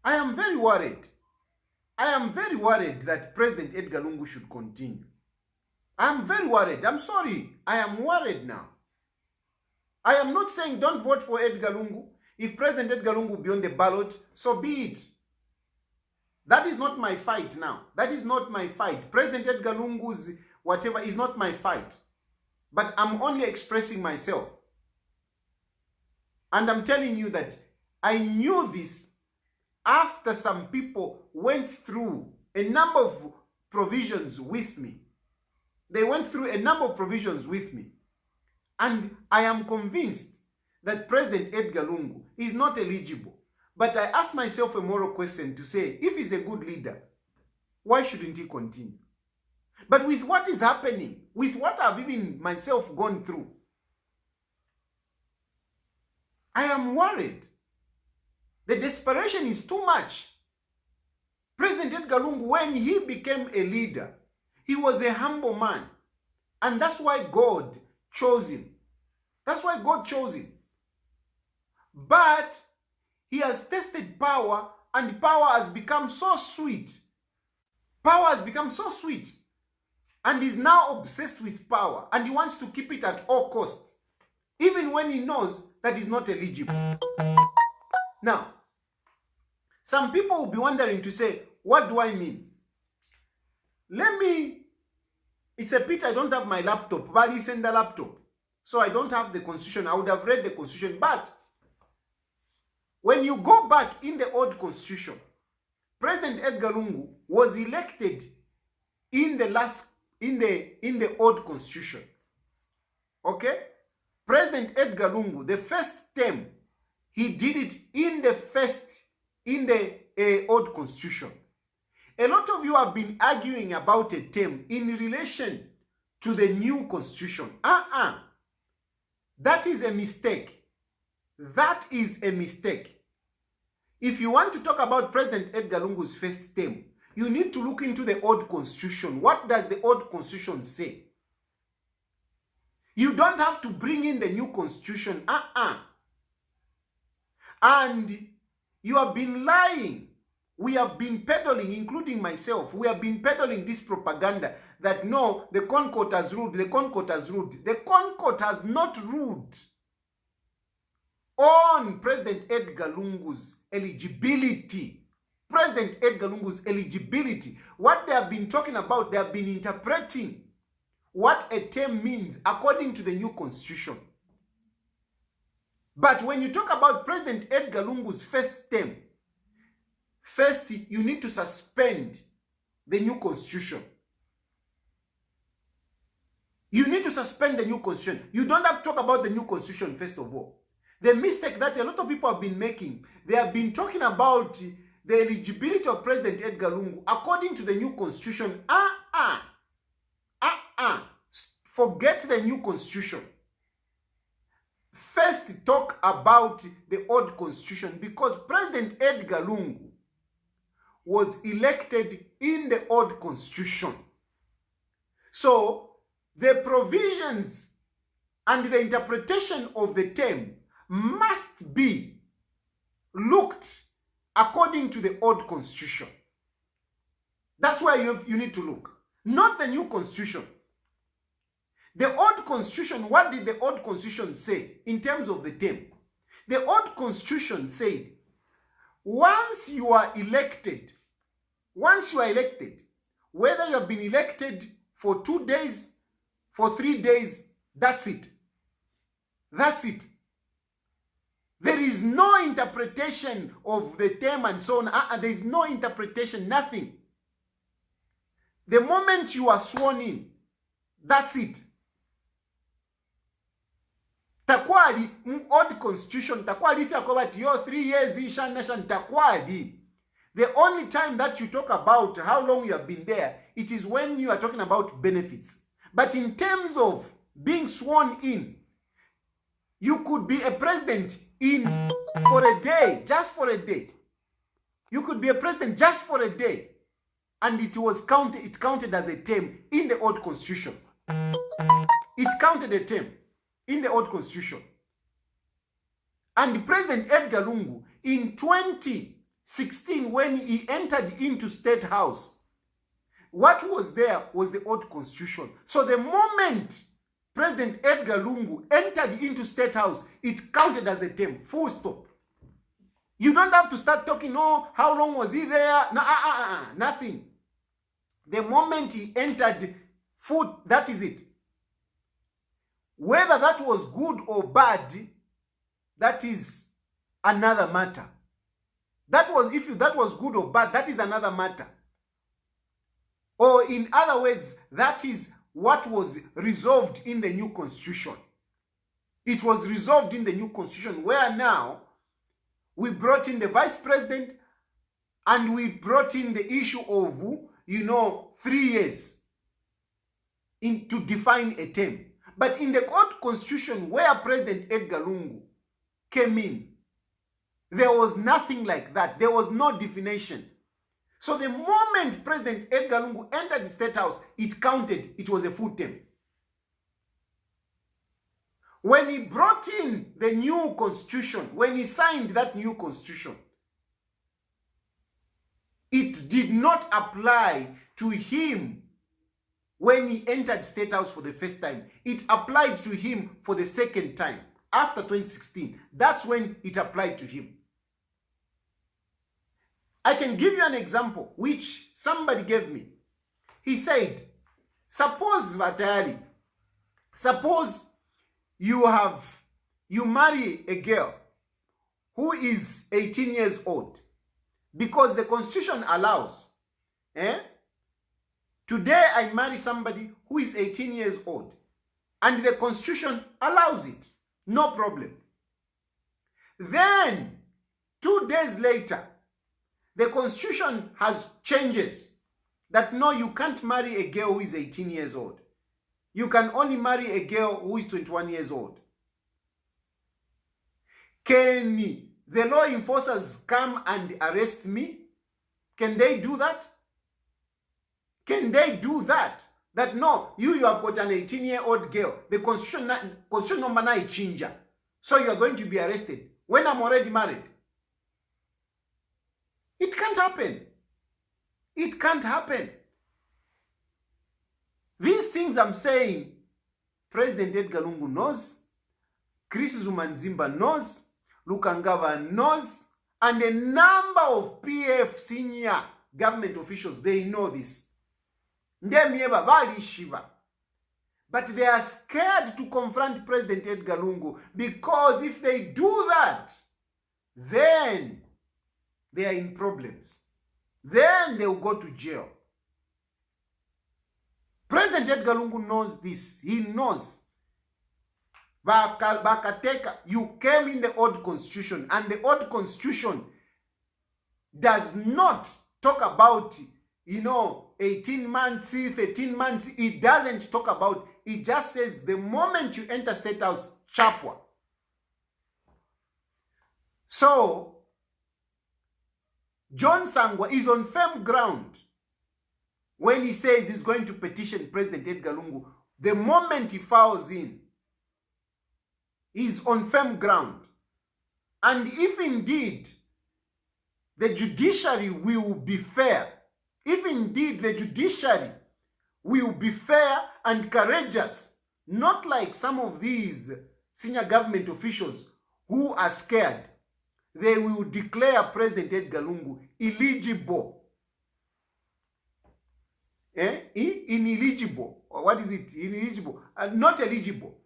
I am very worried. I am very worried that President Edgar Lungu should continue. I am very worried. I'm sorry. I am worried now. I am not saying don't vote for Edgar Lungu. If President Edgar Lungu be on the ballot, so be it. That is not my fight now. That is not my fight. President Edgar Lungu's whatever is not my fight. But I'm only expressing myself. And I'm telling you that I knew this after some people went through a number of provisions with me. They went through a number of provisions with me. And I am convinced that President Edgar Lungu is not eligible. But I ask myself a moral question to say, if he's a good leader, why shouldn't he continue? But with what is happening, with what I've even myself gone through, I am worried. The desperation is too much. President Edgar Lungu, when he became a leader, he was a humble man. And that's why God chose him. That's why God chose him. But he has tasted power, and power has become so sweet. Power has become so sweet. And he's now obsessed with power. And he wants to keep it at all costs. Even when he knows that he's not eligible. Now, some people will be wondering to say, what do I mean? It's a pity I don't have my laptop, but he sent the laptop. So I don't have the constitution. I would have read the constitution. But when you go back in the old constitution, President Edgar Lungu was elected in the old constitution. Okay? President Edgar Lungu, the first term, he did it in the old constitution. A lot of you have been arguing about a term in relation to the new constitution. That is a mistake. That is a mistake. If you want to talk about President Edgar Lungu's first term, you need to look into the old constitution. What does the old constitution say? You don't have to bring in the new constitution. And you have been lying. We have been peddling, including myself. We have been peddling this propaganda that no, the Concord has ruled. The Concord has ruled. The Concord has not ruled on President Edgar Lungu's eligibility. President Edgar Lungu's eligibility. What they have been talking about, they have been interpreting what a term means according to the new constitution. But when you talk about President Edgar Lungu's first term, first you need to suspend the new constitution. You need to suspend the new constitution. You don't have to talk about the new constitution first of all. The mistake that a lot of people have been making, they have been talking about the eligibility of President Edgar Lungu according to the new constitution. Forget the new constitution. First talk about the old constitution, because President Edgar Lungu was elected in the old constitution. So the provisions and the interpretation of the term must be looked according to the old constitution. That's why you need to look, not the new constitution. The old constitution, what did the old constitution say in terms of the term? The old constitution said, once you are elected, whether you have been elected for 2 days, for 3 days, that's it. That's it. There is no interpretation of the term and so on. There is no interpretation, nothing. The moment you are sworn in, that's it. Takwali, old constitution, takwali if you are covered your 3 years, nation, takwali. The only time that you talk about how long you have been there, it is when you are talking about benefits. But in terms of being sworn in, you could be a president for a day, just for a day. You could be a president just for a day. And it counted as a term in the old constitution. It counted a term in the old constitution. And President Edgar Lungu, in 2016, when he entered into State House, what was there was the old constitution. So the moment President Edgar Lungu entered into State House, it counted as a term, full stop. You don't have to start talking, oh, how long was he there? No, nothing. The moment he entered, that is it. Whether that was good or bad, that is another matter. If that was good or bad, that is another matter. Or in other words, that is what was resolved in the new constitution. It was resolved in the new constitution, where now we brought in the vice president and we brought in the issue of, 3 years to define a term. But in the old constitution, where President Edgar Lungu came in, there was nothing like that. There was no definition. So the moment President Edgar Lungu entered the State House, it counted. It was a full term. When he brought in the new constitution, when he signed that new constitution, it did not apply to him when he entered State House for the first time. It applied to him for the second time, after 2016. That's when it applied to him. I can give you an example, which somebody gave me. He said, suppose you marry a girl who is 18 years old, because the constitution allows, today I marry somebody who is 18 years old, and the constitution allows it, no problem. Then 2 days later, the constitution has changes that no, you can't marry a girl who is 18 years old. You can only marry a girl who is 21 years old. Can the law enforcers come and arrest me? Can they do that? Can they do that? That no, you have got an 18-year-old girl. The constitution number 9 change. So you are going to be arrested when I'm already married. It can't happen. It can't happen. These things I'm saying, President Edgar Lungu knows, Chris Zumanzimba knows, Lukangava knows, and a number of PF senior government officials, they know this. But they are scared to confront President Edgar Lungu, because if they do that, then they are in problems. Then they will go to jail. President Edgar Lungu knows this. He knows. Bakateka, you came in the old constitution, and the old constitution does not talk about, 18 months, 13 months. It doesn't talk about. It just says the moment you enter State House, chapwa. So John Sangwa is on firm ground when he says he's going to petition President Edgar Lungu. The moment he files in, he's on firm ground. And if indeed the judiciary will be fair, if indeed the judiciary will be fair and courageous Not like some of these senior government officials who are scared. They will declare President Edgar Lungu eligible. Ineligible. Or what is it? Ineligible. Not eligible.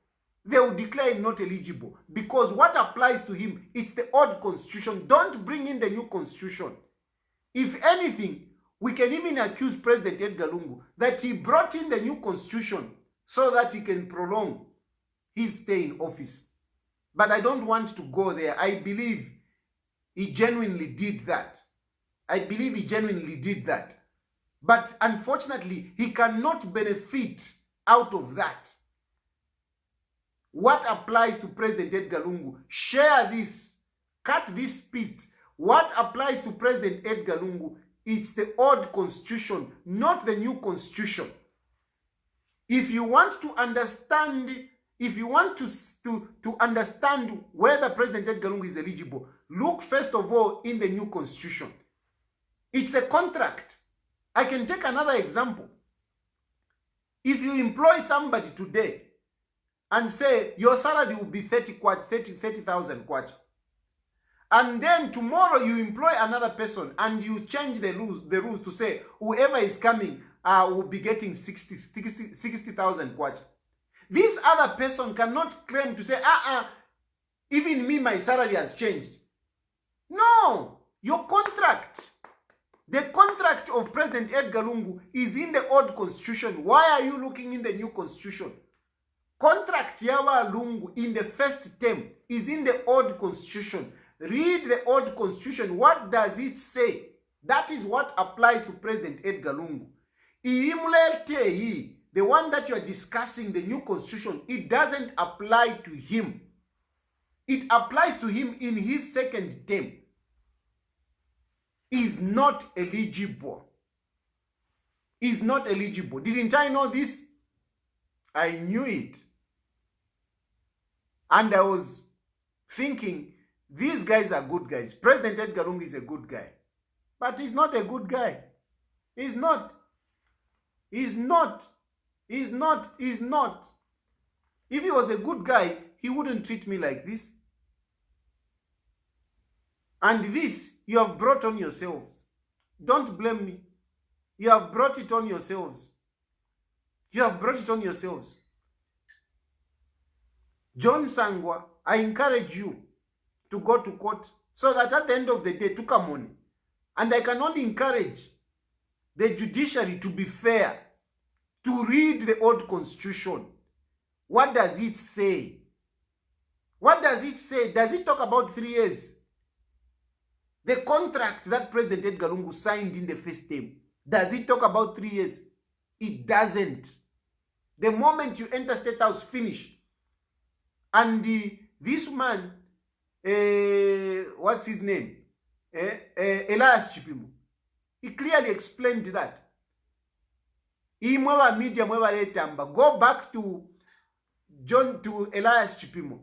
They will declare him not eligible. Because what applies to him, it's the old constitution. Don't bring in the new constitution. If anything, we can even accuse President Edgar Lungu that he brought in the new constitution so that he can prolong his stay in office. But I don't want to go there. I believe he genuinely did that. I believe he genuinely did that. But unfortunately, he cannot benefit out of that. What applies to President Edgar Lungu? Share this. Cut this spit. What applies to President Edgar Lungu? It's the old constitution, not the new constitution. If you want to understand, if you want to understand whether President Edgar Lungu is eligible, look first of all in the new constitution. It's a contract. I can take another example. If you employ somebody today and say your salary will be 30,000 kwacha, and then tomorrow you employ another person and you change the rules to say whoever is coming will be getting 60,000 kwacha. This other person cannot claim to say, even me, my salary has changed. No, your contract, the contract of President Edgar Lungu is in the old constitution. Why are you looking in the new constitution? Contract Yawa Lungu in the first term is in the old constitution. Read the old constitution. What does it say? That is what applies to President Edgar Lungu. The one that you are discussing, the new constitution, it doesn't apply to him. It applies to him in his second term. He is not eligible. He is not eligible. Didn't I know this? I knew it. And I was thinking, these guys are good guys. President Edgar Lungu is a good guy. But he's not a good guy. He's not. He's not. He's not. He's not. If he was a good guy, he wouldn't treat me like this. And this, you have brought on yourselves. Don't blame me. You have brought it on yourselves. You have brought it on yourselves. John Sangwa, I encourage you to go to court so that at the end of the day, to come on. And I can only encourage the judiciary to be fair, to read the old constitution. What does it say? What does it say? Does it talk about 3 years? The contract that President Edgar Lungu signed in the first term, does it talk about 3 years? It doesn't. The moment you enter State House, finish. And this man, what's his name? Elias Chipimo. He clearly explained that. Go back to Elias Chipimo.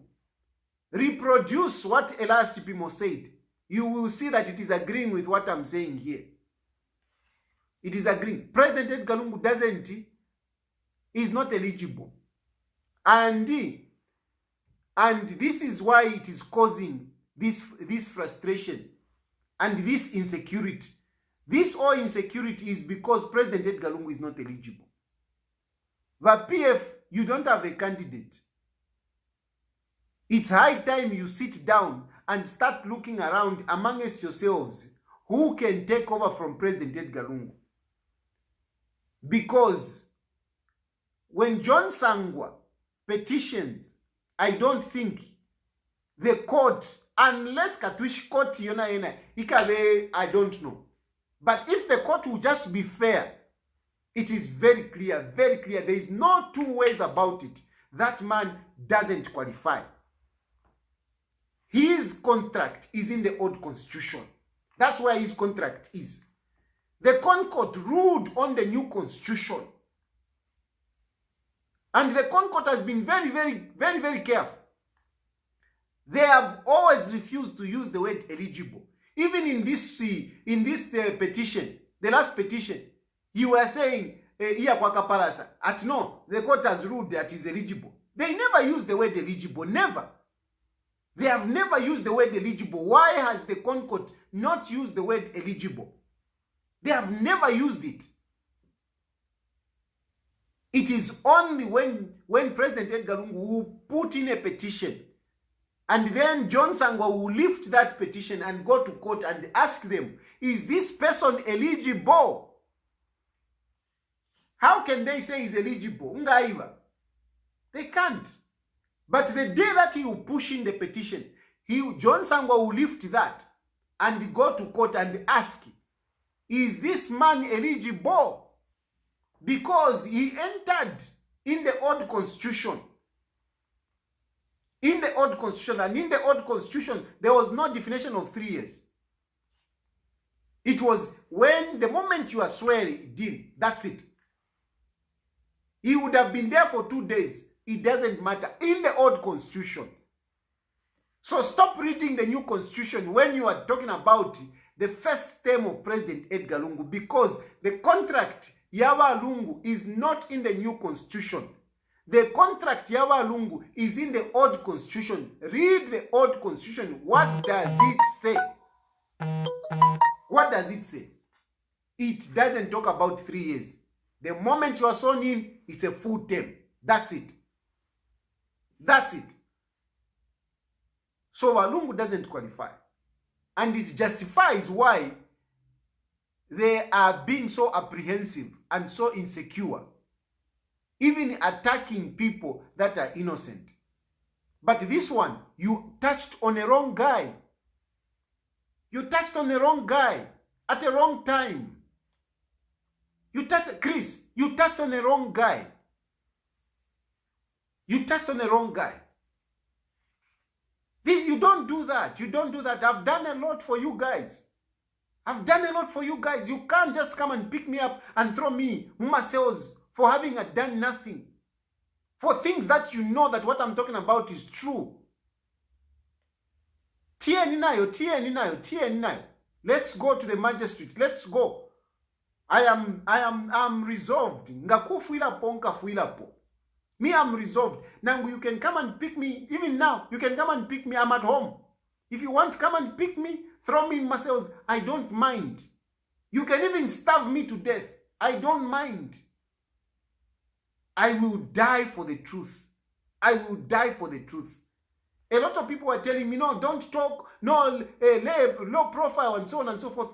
Reproduce what Elias Chipimo said. You will see that it is agreeing with what I'm saying here. It is agreeing. President Edgar Lungu is not eligible. And this is why it is causing this frustration and this insecurity. This all insecurity is because President Edgar Lungu is not eligible. But PF, you don't have a candidate. It's high time you sit down and start looking around amongst yourselves who can take over from President Edgar Lungu. Because when John Sangwa petitions, I don't think the court, unless Katuish court ikabe, I don't know. But if the court will just be fair, it is very clear, very clear. There is no two ways about it. That man doesn't qualify. His contract is in the old constitution. That's where his contract is. The Concord ruled on the new constitution. And the Concord has been very, very careful. They have always refused to use the word eligible. Even in this petition, the last petition, you were saying iya kwa kapalasa. At no, the court has ruled that is eligible. They never use the word eligible, never. They have never used the word eligible. Why has the Concord not used the word eligible? They have never used it. It is only when President Edgar Lungu will put in a petition, and then John Sangwa will lift that petition and go to court and ask them, is this person eligible? How can they say he's eligible? They can't. But the day that he will push in the petition, John Sangwa will lift that and go to court and ask, is this man eligible? Because he entered in the old constitution. In the old constitution, and in the old constitution, there was no definition of 3 years. It was when the moment you are swearing, deal, that's it. He would have been there for 2 days. It doesn't matter. In the old constitution. So stop reading the new constitution when you are talking about the first term of President Edgar Lungu, because the contract Yawa Lungu is not in the new constitution. The contract Yawa Lungu is in the old constitution. Read the old constitution. What does it say? What does it say? It doesn't talk about 3 years. The moment you are sworn in, it's a full term. That's it. That's it. So Walungu doesn't qualify. And it justifies why they are being so apprehensive and so insecure, even attacking people that are innocent. But this one, you touched on a wrong guy. You touched on the wrong guy at the wrong time. Chris, you touched on the wrong guy. You touched on the wrong guy. You don't do that. You don't do that. I've done a lot for you guys. I've done a lot for you guys. You can't just come and pick me up and throw me myself for having done nothing. For things that you know that what I'm talking about is true. Let's go to the magistrate. Let's go. I am resolved. Me, I'm resolved. Now you can come and pick me. Even now, you can come and pick me. I'm at home. If you want to come and pick me, throw me in my cells. I don't mind. You can even starve me to death. I don't mind. I will die for the truth. I will die for the truth. A lot of people are telling me, no, don't talk, no, low profile and so on and so forth.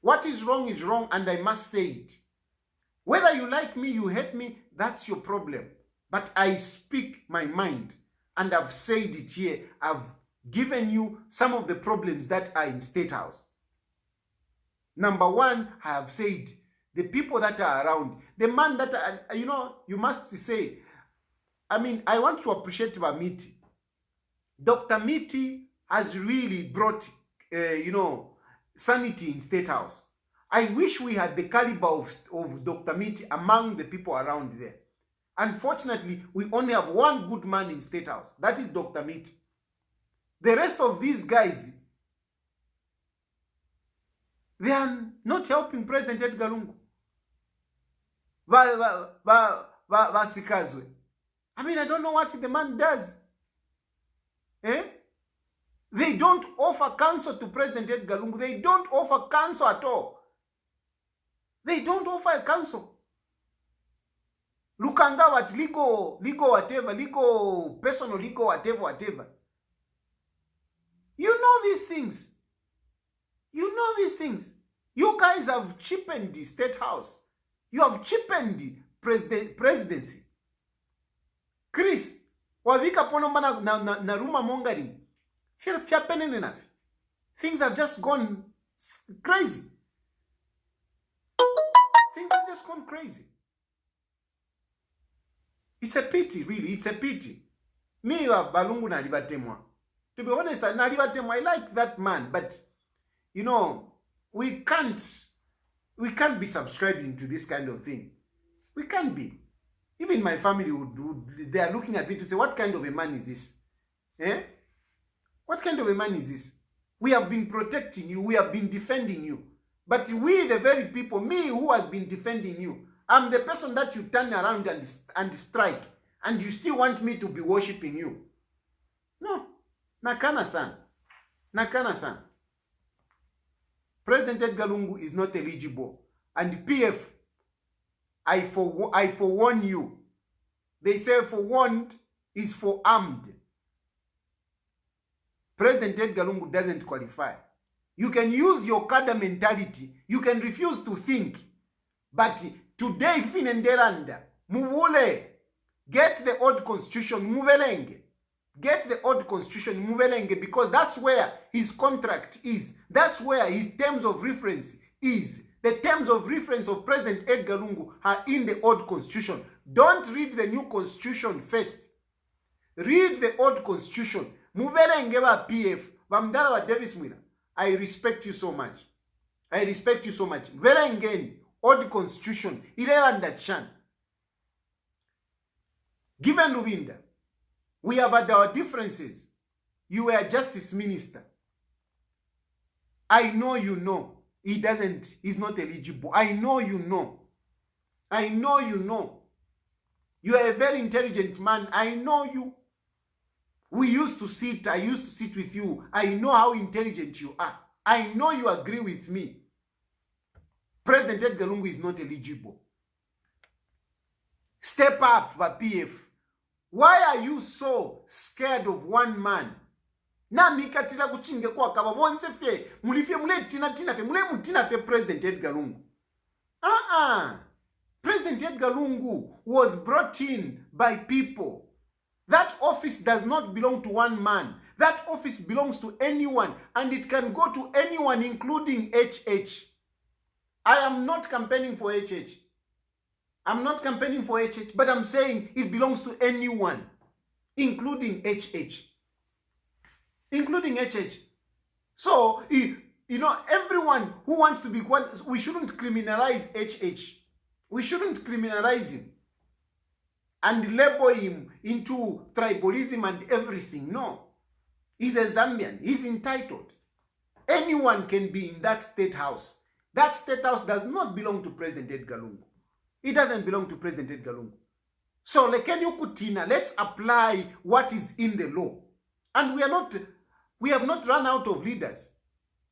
What is wrong, and I must say it. Whether you like me, you hate me, that's your problem. But I speak my mind, and I've said it here. I've given you some of the problems that are in State House. Number one, I have said, the people that are around, the man that, you must say, I want to appreciate Miti. Dr. Miti has really brought, sanity in State House. I wish we had the caliber of Dr. Miti among the people around there. Unfortunately, we only have one good man in State House. That is Dr. Miti. The rest of these guys, they are not helping President Edgar Lungu. I don't know what the man does. They don't offer counsel to President Edgar Lungu. They don't offer counsel at all. They don't offer a counsel. Lukanga what legal whatever, legal personal, legal whatever. You know these things. You know these things. You guys have cheapened the State House. You have cheapened the presidency. Chris, wavika pono mana na rumor mongering. Things have just gone crazy. Things have just gone crazy. It's a pity, really. It's a pity. Me, Balungu na Libatemwa. To be honest, na Libatemwa, I like that man, but we can't be subscribing to this kind of thing. We can't be. Even my family they are looking at me to say, what kind of a man is this? What kind of a man is this? We have been protecting you. We have been defending you. But we, the very people, me who has been defending you, I'm the person that you turn around and strike, and you still want me to be worshipping you. No. Nakana-san. Nakana-san. President Edgar Lungu is not eligible. And PF, I forewarn you. They say forewarned is forearmed. President Edgar Lungu doesn't qualify. You can use your cadre mentality. You can refuse to think. But today, Finenderanda, Mwale, get the old constitution, Muvelenge. Get the old constitution, Muvelenge, because that's where his contract is. That's where his terms of reference is. The terms of reference of President Edgar Lungu are in the old constitution. Don't read the new constitution first. Read the old constitution. Muvelenge ba PF, Vamdala wa Davis Mwina. I respect you so much. I respect you so much. Velenge, old constitution, Ireland Chan. Given Lubinda, we have had our differences. You were a justice minister. I know you know. He's not eligible. I know you know. I know you know. You are a very intelligent man. I know you. I used to sit with you. I know how intelligent you are. I know you agree with me. President Edgar Lungu is not eligible. Step up for PF. Why are you so scared of one man? Na mikatira kuchinge kwa kaba bonse fe mulifye mule tina fe mule mutina fe President Edgar Lungu. President Edgar Lungu was brought in by people. That office does not belong to one man. That office belongs to anyone, and it can go to anyone, including HH. I am not campaigning for HH. I'm not campaigning for HH, but I'm saying it belongs to anyone, including HH. Including HH. So, everyone who wants to be one, we shouldn't criminalize HH. We shouldn't criminalize him and label him into tribalism and everything. No. He's a Zambian. He's entitled. Anyone can be in that state house. That state house does not belong to President Edgar Lungu. It doesn't belong to President Edgar Lungu. So, let's apply what is in the law. And we have not run out of leaders.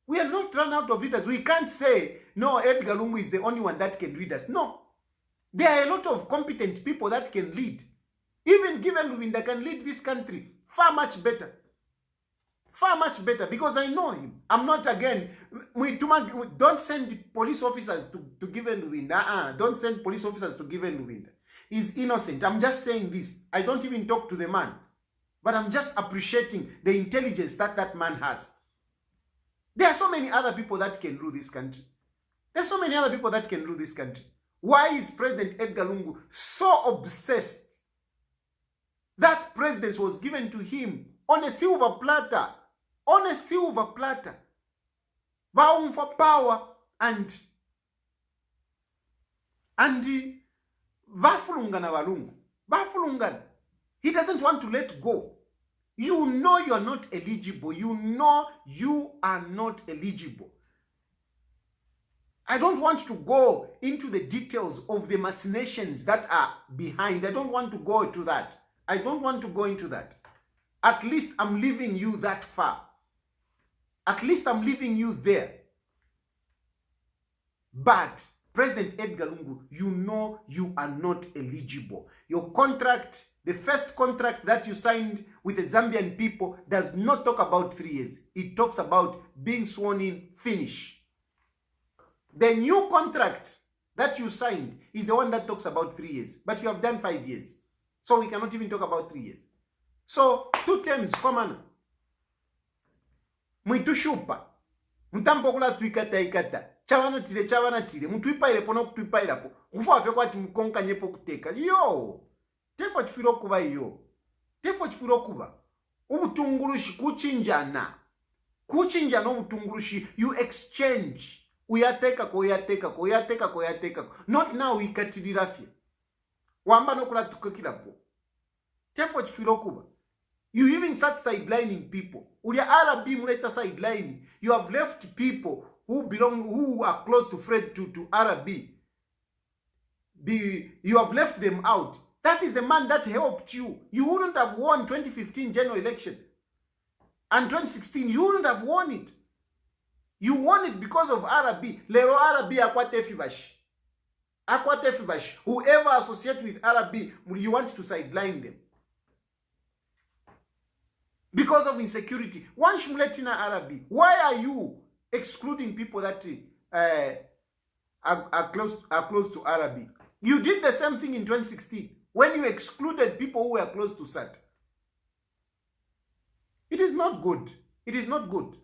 We have not run out of leaders. We can't say, no, Edgar Lungu is the only one that can lead us. No. There are a lot of competent people that can lead. Even given Lubinda can lead this country far much better. Far much better, because I know him. I'm not again. Don't send police officers to Given Lubinda. Don't send police officers to Given Lubinda. He's innocent. I'm just saying this. I don't even talk to the man. But I'm just appreciating the intelligence that man has. There are so many other people that can rule this country. There are so many other people that can rule this country. Why is President Edgar Lungu so obsessed? That presidency was given to him on a silver platter. On a silver platter. Vowing for power and vafulungana valungu. Vafulungana. He doesn't want to let go. You know you are not eligible. You know you are not eligible. I don't want to go into the details of the machinations that are behind. I don't want to go into that. I don't want to go into that. At least I'm leaving you that far. At least I'm leaving you there. But President Edgar Lungu, you know you are not eligible. Your contract, the first contract that you signed with the Zambian people, does not talk about 3 years. It talks about being sworn in, finish. The new contract that you signed is the one that talks about 3 years. But you have done 5 years. So we cannot even talk about 3 years. So, 2 terms, common. Mwitushupa. Mtampokula tuikata. Chavana tire. Mtuipaile pono kutuipaile po. Ufa afya kwa timkonka nyepo kuteka. Yo! Tefo chifiro kuba yo. Tefo chifiro kuba. Umutungurushi kuchinjana. Kuchinjana umutungurushi. You exchange. Uyateka ko. Not now wikatirafya. Wamba no kula tukakila po. Tefo chifiro kuba. You even start sidelining people. Ulia Arabi muleta sidelining. You have left people who are close to Fred, to RB, you have left them out. That is the man that helped you. You wouldn't have won 2015 general election. And 2016, you wouldn't have won it. You won it because of RB. Lero RB akwate fibash. Akwate fibash. Whoever associates with RB, you want to sideline them. Because of insecurity. One shmuletina RB. Why are you excluding people that are close to RB? You did the same thing in 2016 when you excluded people who were close to SAT. It is not good. It is not good.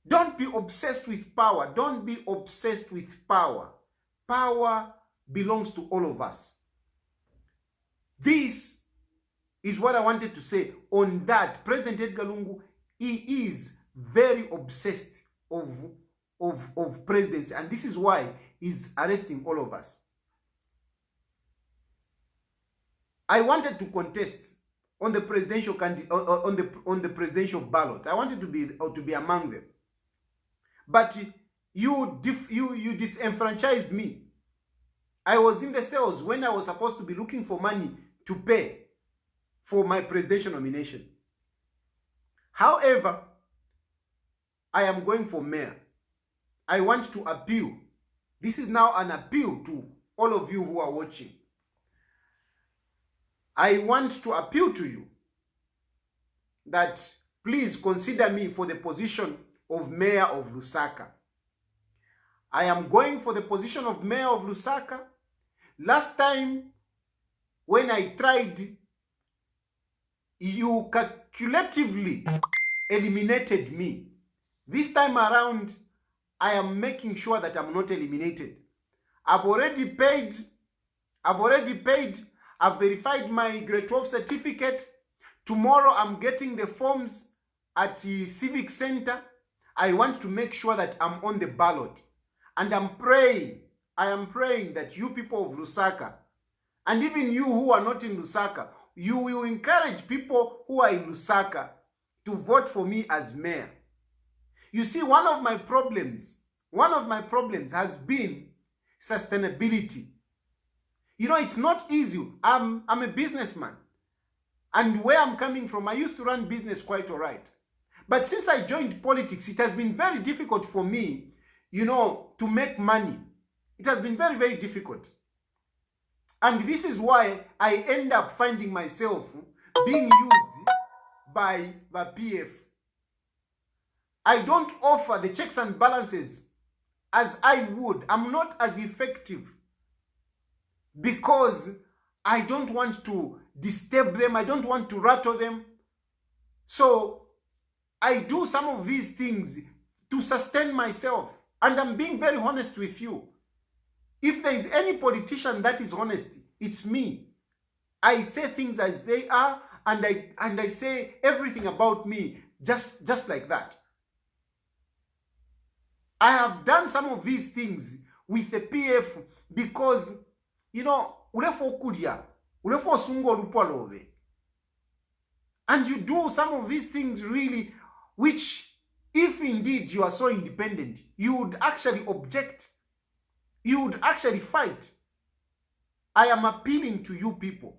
Don't be obsessed with power. Don't be obsessed with power. Power belongs to all of us. This is what I wanted to say on that. President Edgar Lungu, he is very obsessed of presidency, and this is why he's arresting all of us. I wanted to contest on the presidential on the presidential ballot. I wanted to be among them, but you disenfranchised me. I was in the cells when I was supposed to be looking for money to pay for my presidential nomination. However, I am going for mayor. I want to appeal. This is now an appeal to all of you who are watching. I want to appeal to you that please consider me for the position of mayor of Lusaka. I am going for the position of mayor of Lusaka. Last time when I tried, you calculatively eliminated me. This time around, I am making sure that I'm not eliminated. I've already paid. I've verified my grade 12 certificate. Tomorrow I'm getting the forms at the Civic Center. I want to make sure that I'm on the ballot. And I am praying that you people of Lusaka, and even you who are not in Lusaka, you will encourage people who are in Lusaka to vote for me as mayor. You see, one of my problems has been sustainability. You know, it's not easy. I'm a businessman. And where I'm coming from, I used to run business quite all right. But since I joined politics, it has been very difficult for me, you know, to make money. It has been very, very difficult. And this is why I end up finding myself being used by the PF. I don't offer the checks and balances as I would. I'm not as effective because I don't want to disturb them. I don't want to rattle them. So I do some of these things to sustain myself. And I'm being very honest with you. If there is any politician that is honest, it's me. I say things as they are, and I say everything about me just like that. I have done some of these things with the PF because, you know, and you do some of these things really, which if indeed you are so independent, you would actually object. You would actually fight. I am appealing to you people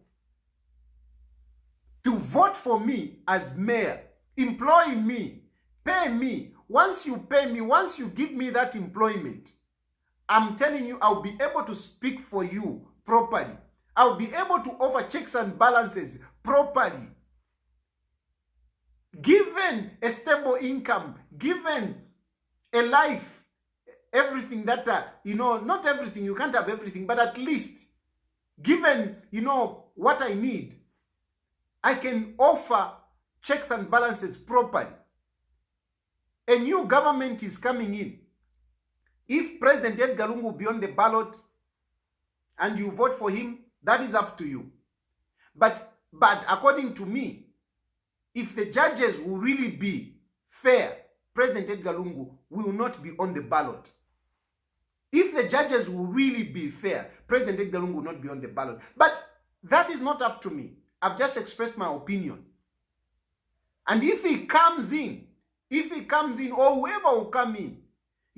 to vote for me as mayor, employ me, pay me. Once you pay me, once you give me that employment, I'm telling you, I'll be able to speak for you properly. I'll be able to offer checks and balances properly. Given a stable income, given a life, everything that, you know, not everything, you can't have everything, but at least, given, you know, what I need, I can offer checks and balances properly. A new government is coming in. If President Edgar Lungu will be on the ballot and you vote for him, that is up to you. But according to me, if the judges will really be fair, President Edgar Lungu will not be on the ballot. If the judges will really be fair, President Edgar Lungu will not be on the ballot. But that is not up to me. I've just expressed my opinion. And if he comes in, or whoever will come in,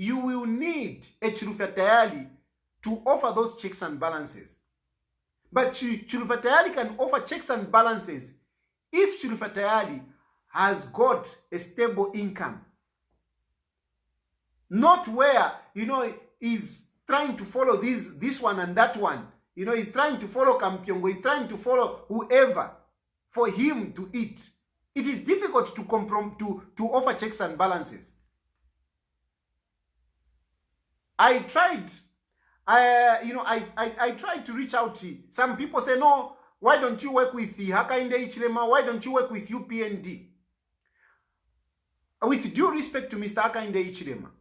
you will need a Chilufya Tayali to offer those checks and balances. But Chilufya Tayali can offer checks and balances if Chilufya Tayali has got a stable income. Not where, he's trying to follow this one and that one. He's trying to follow Kampyongo, he's trying to follow whoever for him to eat. It is difficult to offer checks and balances. I tried to reach out to some people. Say, no, why don't you work with the Hakainde Ichilema? Why don't you work with UPND? With due respect to Mr. Hakainde Ichilema,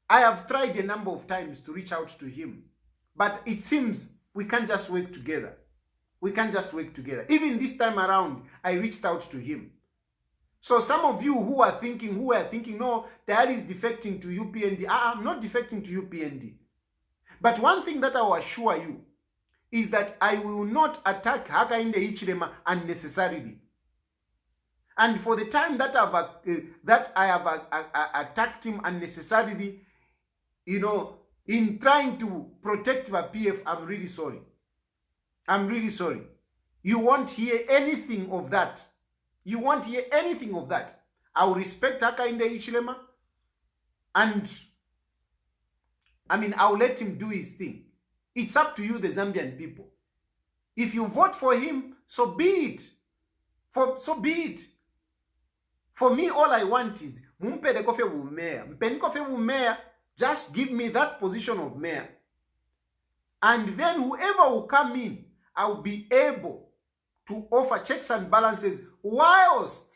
I have tried a number of times to reach out to him, but it seems we can't just work together. We can't just work together. Even this time around, I reached out to him. So some of you who are thinking, no, Tayali is defecting to UPND. I'm not defecting to UPND. But one thing that I will assure you is that I will not attack Hakainde Ichilema unnecessarily. And for the time that I have attacked him unnecessarily, in trying to protect the PF, I'm really sorry. I'm really sorry. You won't hear anything of that. You won't hear anything of that. I will respect Hakainde Ichilema, and I'll let him do his thing. It's up to you, the Zambian people. If you vote for him, so be it. So be it. For me, all I want is just give me that position of mayor. And then whoever will come in, I will be able to offer checks and balances whilst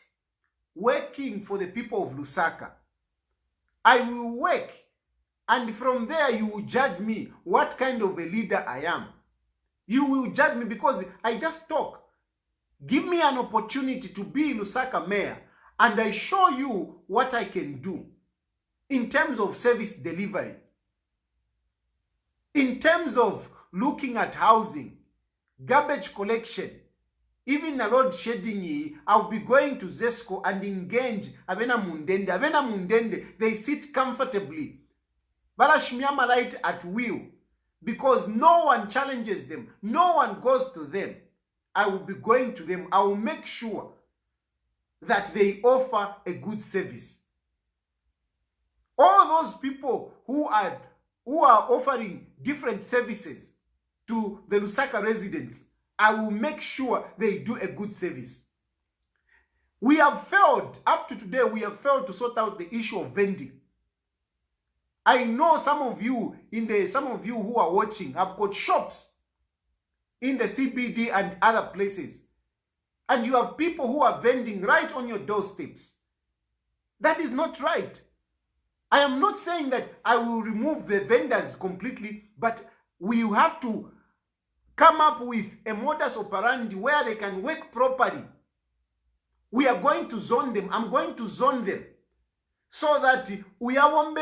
working for the people of Lusaka. I will work, and from there you will judge me what kind of a leader I am. You will judge me because I just talk. Give me an opportunity to be Lusaka mayor, and I show you what I can do in terms of service delivery, in terms of looking at housing, garbage collection, even a load shedding. I'll be going to Zesco and engage Avena Mundende. They sit comfortably. Balashmiamalite at will, because no one challenges them. No one goes to them. I will be going to them. I will make sure that they offer a good service. All those people who are offering different services to the Lusaka residents, I will make sure they do a good service. We have failed, up to today, we have failed to sort out the issue of vending. I know some of you who are watching have got shops in the CBD and other places. And you have people who are vending right on your doorsteps. That is not right. I am not saying that I will remove the vendors completely, but we have to come up with a modus operandi where they can work properly. We are going to zone them. I'm going to zone them so that we have and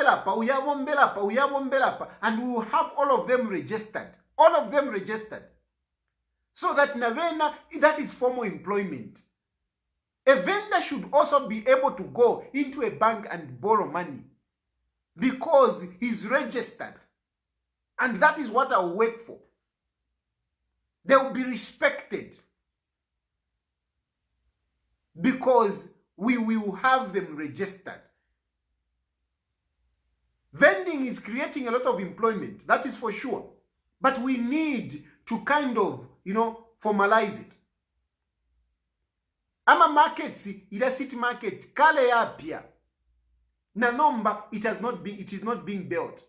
we will have all of them registered. All of them registered. So that Navena, that is formal employment. A vendor should also be able to go into a bank and borrow money because he's registered. And that is what I will work for. They will be respected because we will have them registered. Vending is creating a lot of employment, that is for sure. But we need to kind of, formalize it. Ama markets, ila city market, kale yapia. Nanomba, it is not being built.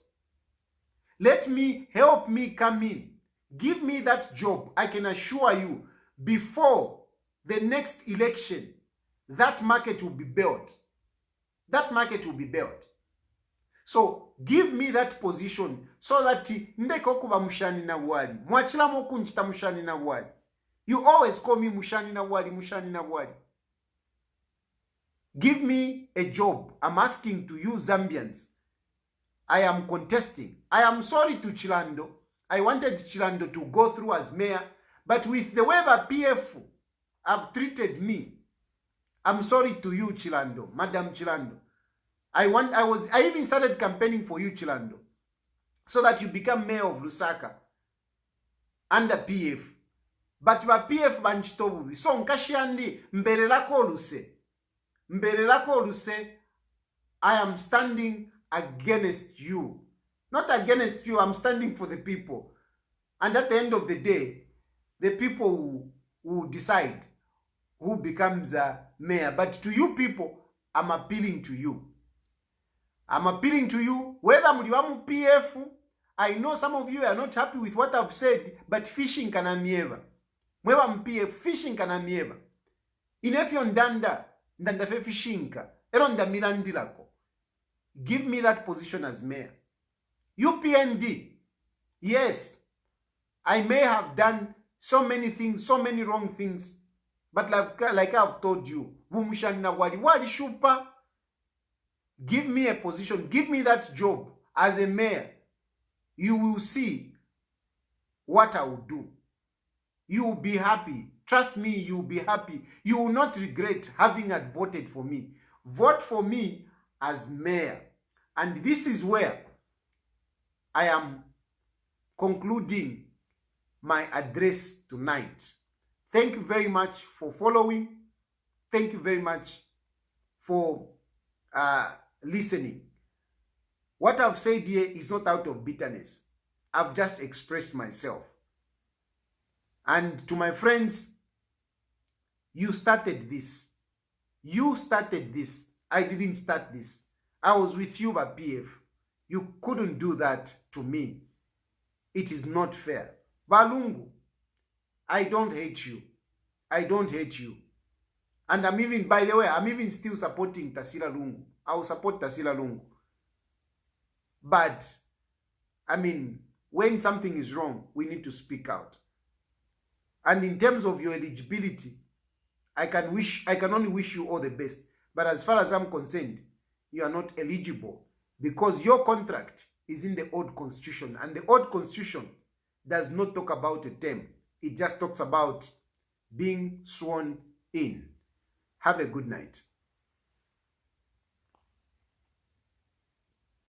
Help me come in. Give me that job. I can assure you, before the next election, that market will be built. That market will be built. So give me that position so that ndeko kuba mushani na wali. Mwachila moku nchita mushani na wali. You always call me mushani na wali, mushani na wali. Give me a job. I'm asking to you Zambians. I am contesting. I am sorry to Chilando. I wanted Chilando to go through as mayor, but with the way the PF have treated me, I'm sorry to you, Chilando, Madam Chilando. I even started campaigning for you, Chilando, so that you become mayor of Lusaka under PF. But ba PF banchitobubi. So nkashiyandi mbere lako oluse, I am standing against you. Not against you, I'm standing for the people. And at the end of the day, the people who decide who becomes a mayor. But to you people, I'm appealing to you. I'm appealing to you. Whether muliwamu PF, I know some of you are not happy with what I've said, but fishing kanamieva. Mweba mpf fishing kanamieva. Inefyo ndanda fe fishinka. Ero ndamilandilako. Give me that position as mayor. UPND, yes, I may have done so many things, so many wrong things, but like I've told you, wali shupa, give me a position, give me that job as a mayor. You will see what I will do. You will be happy. Trust me, you will be happy. You will not regret having voted for me. Vote for me as mayor. And this is where I am concluding my address tonight. Thank you very much for following. Thank you very much for listening. What I've said here is not out of bitterness. I've just expressed myself. And to my friends, you started this. You started this. I didn't start this. I was with you by PF. You couldn't do that to me. It is not fair. Lungu, I don't hate you. I don't hate you. And I'm even, by the way, I'm even still supporting Tasila Lungu. I will support Tasila Lungu. But, I mean, when something is wrong, we need to speak out. And in terms of your eligibility, I can only wish you all the best. But as far as I'm concerned, you are not eligible because your contract is in the old constitution, and the old constitution does not talk about a term. It just talks about being sworn in. Have a good night.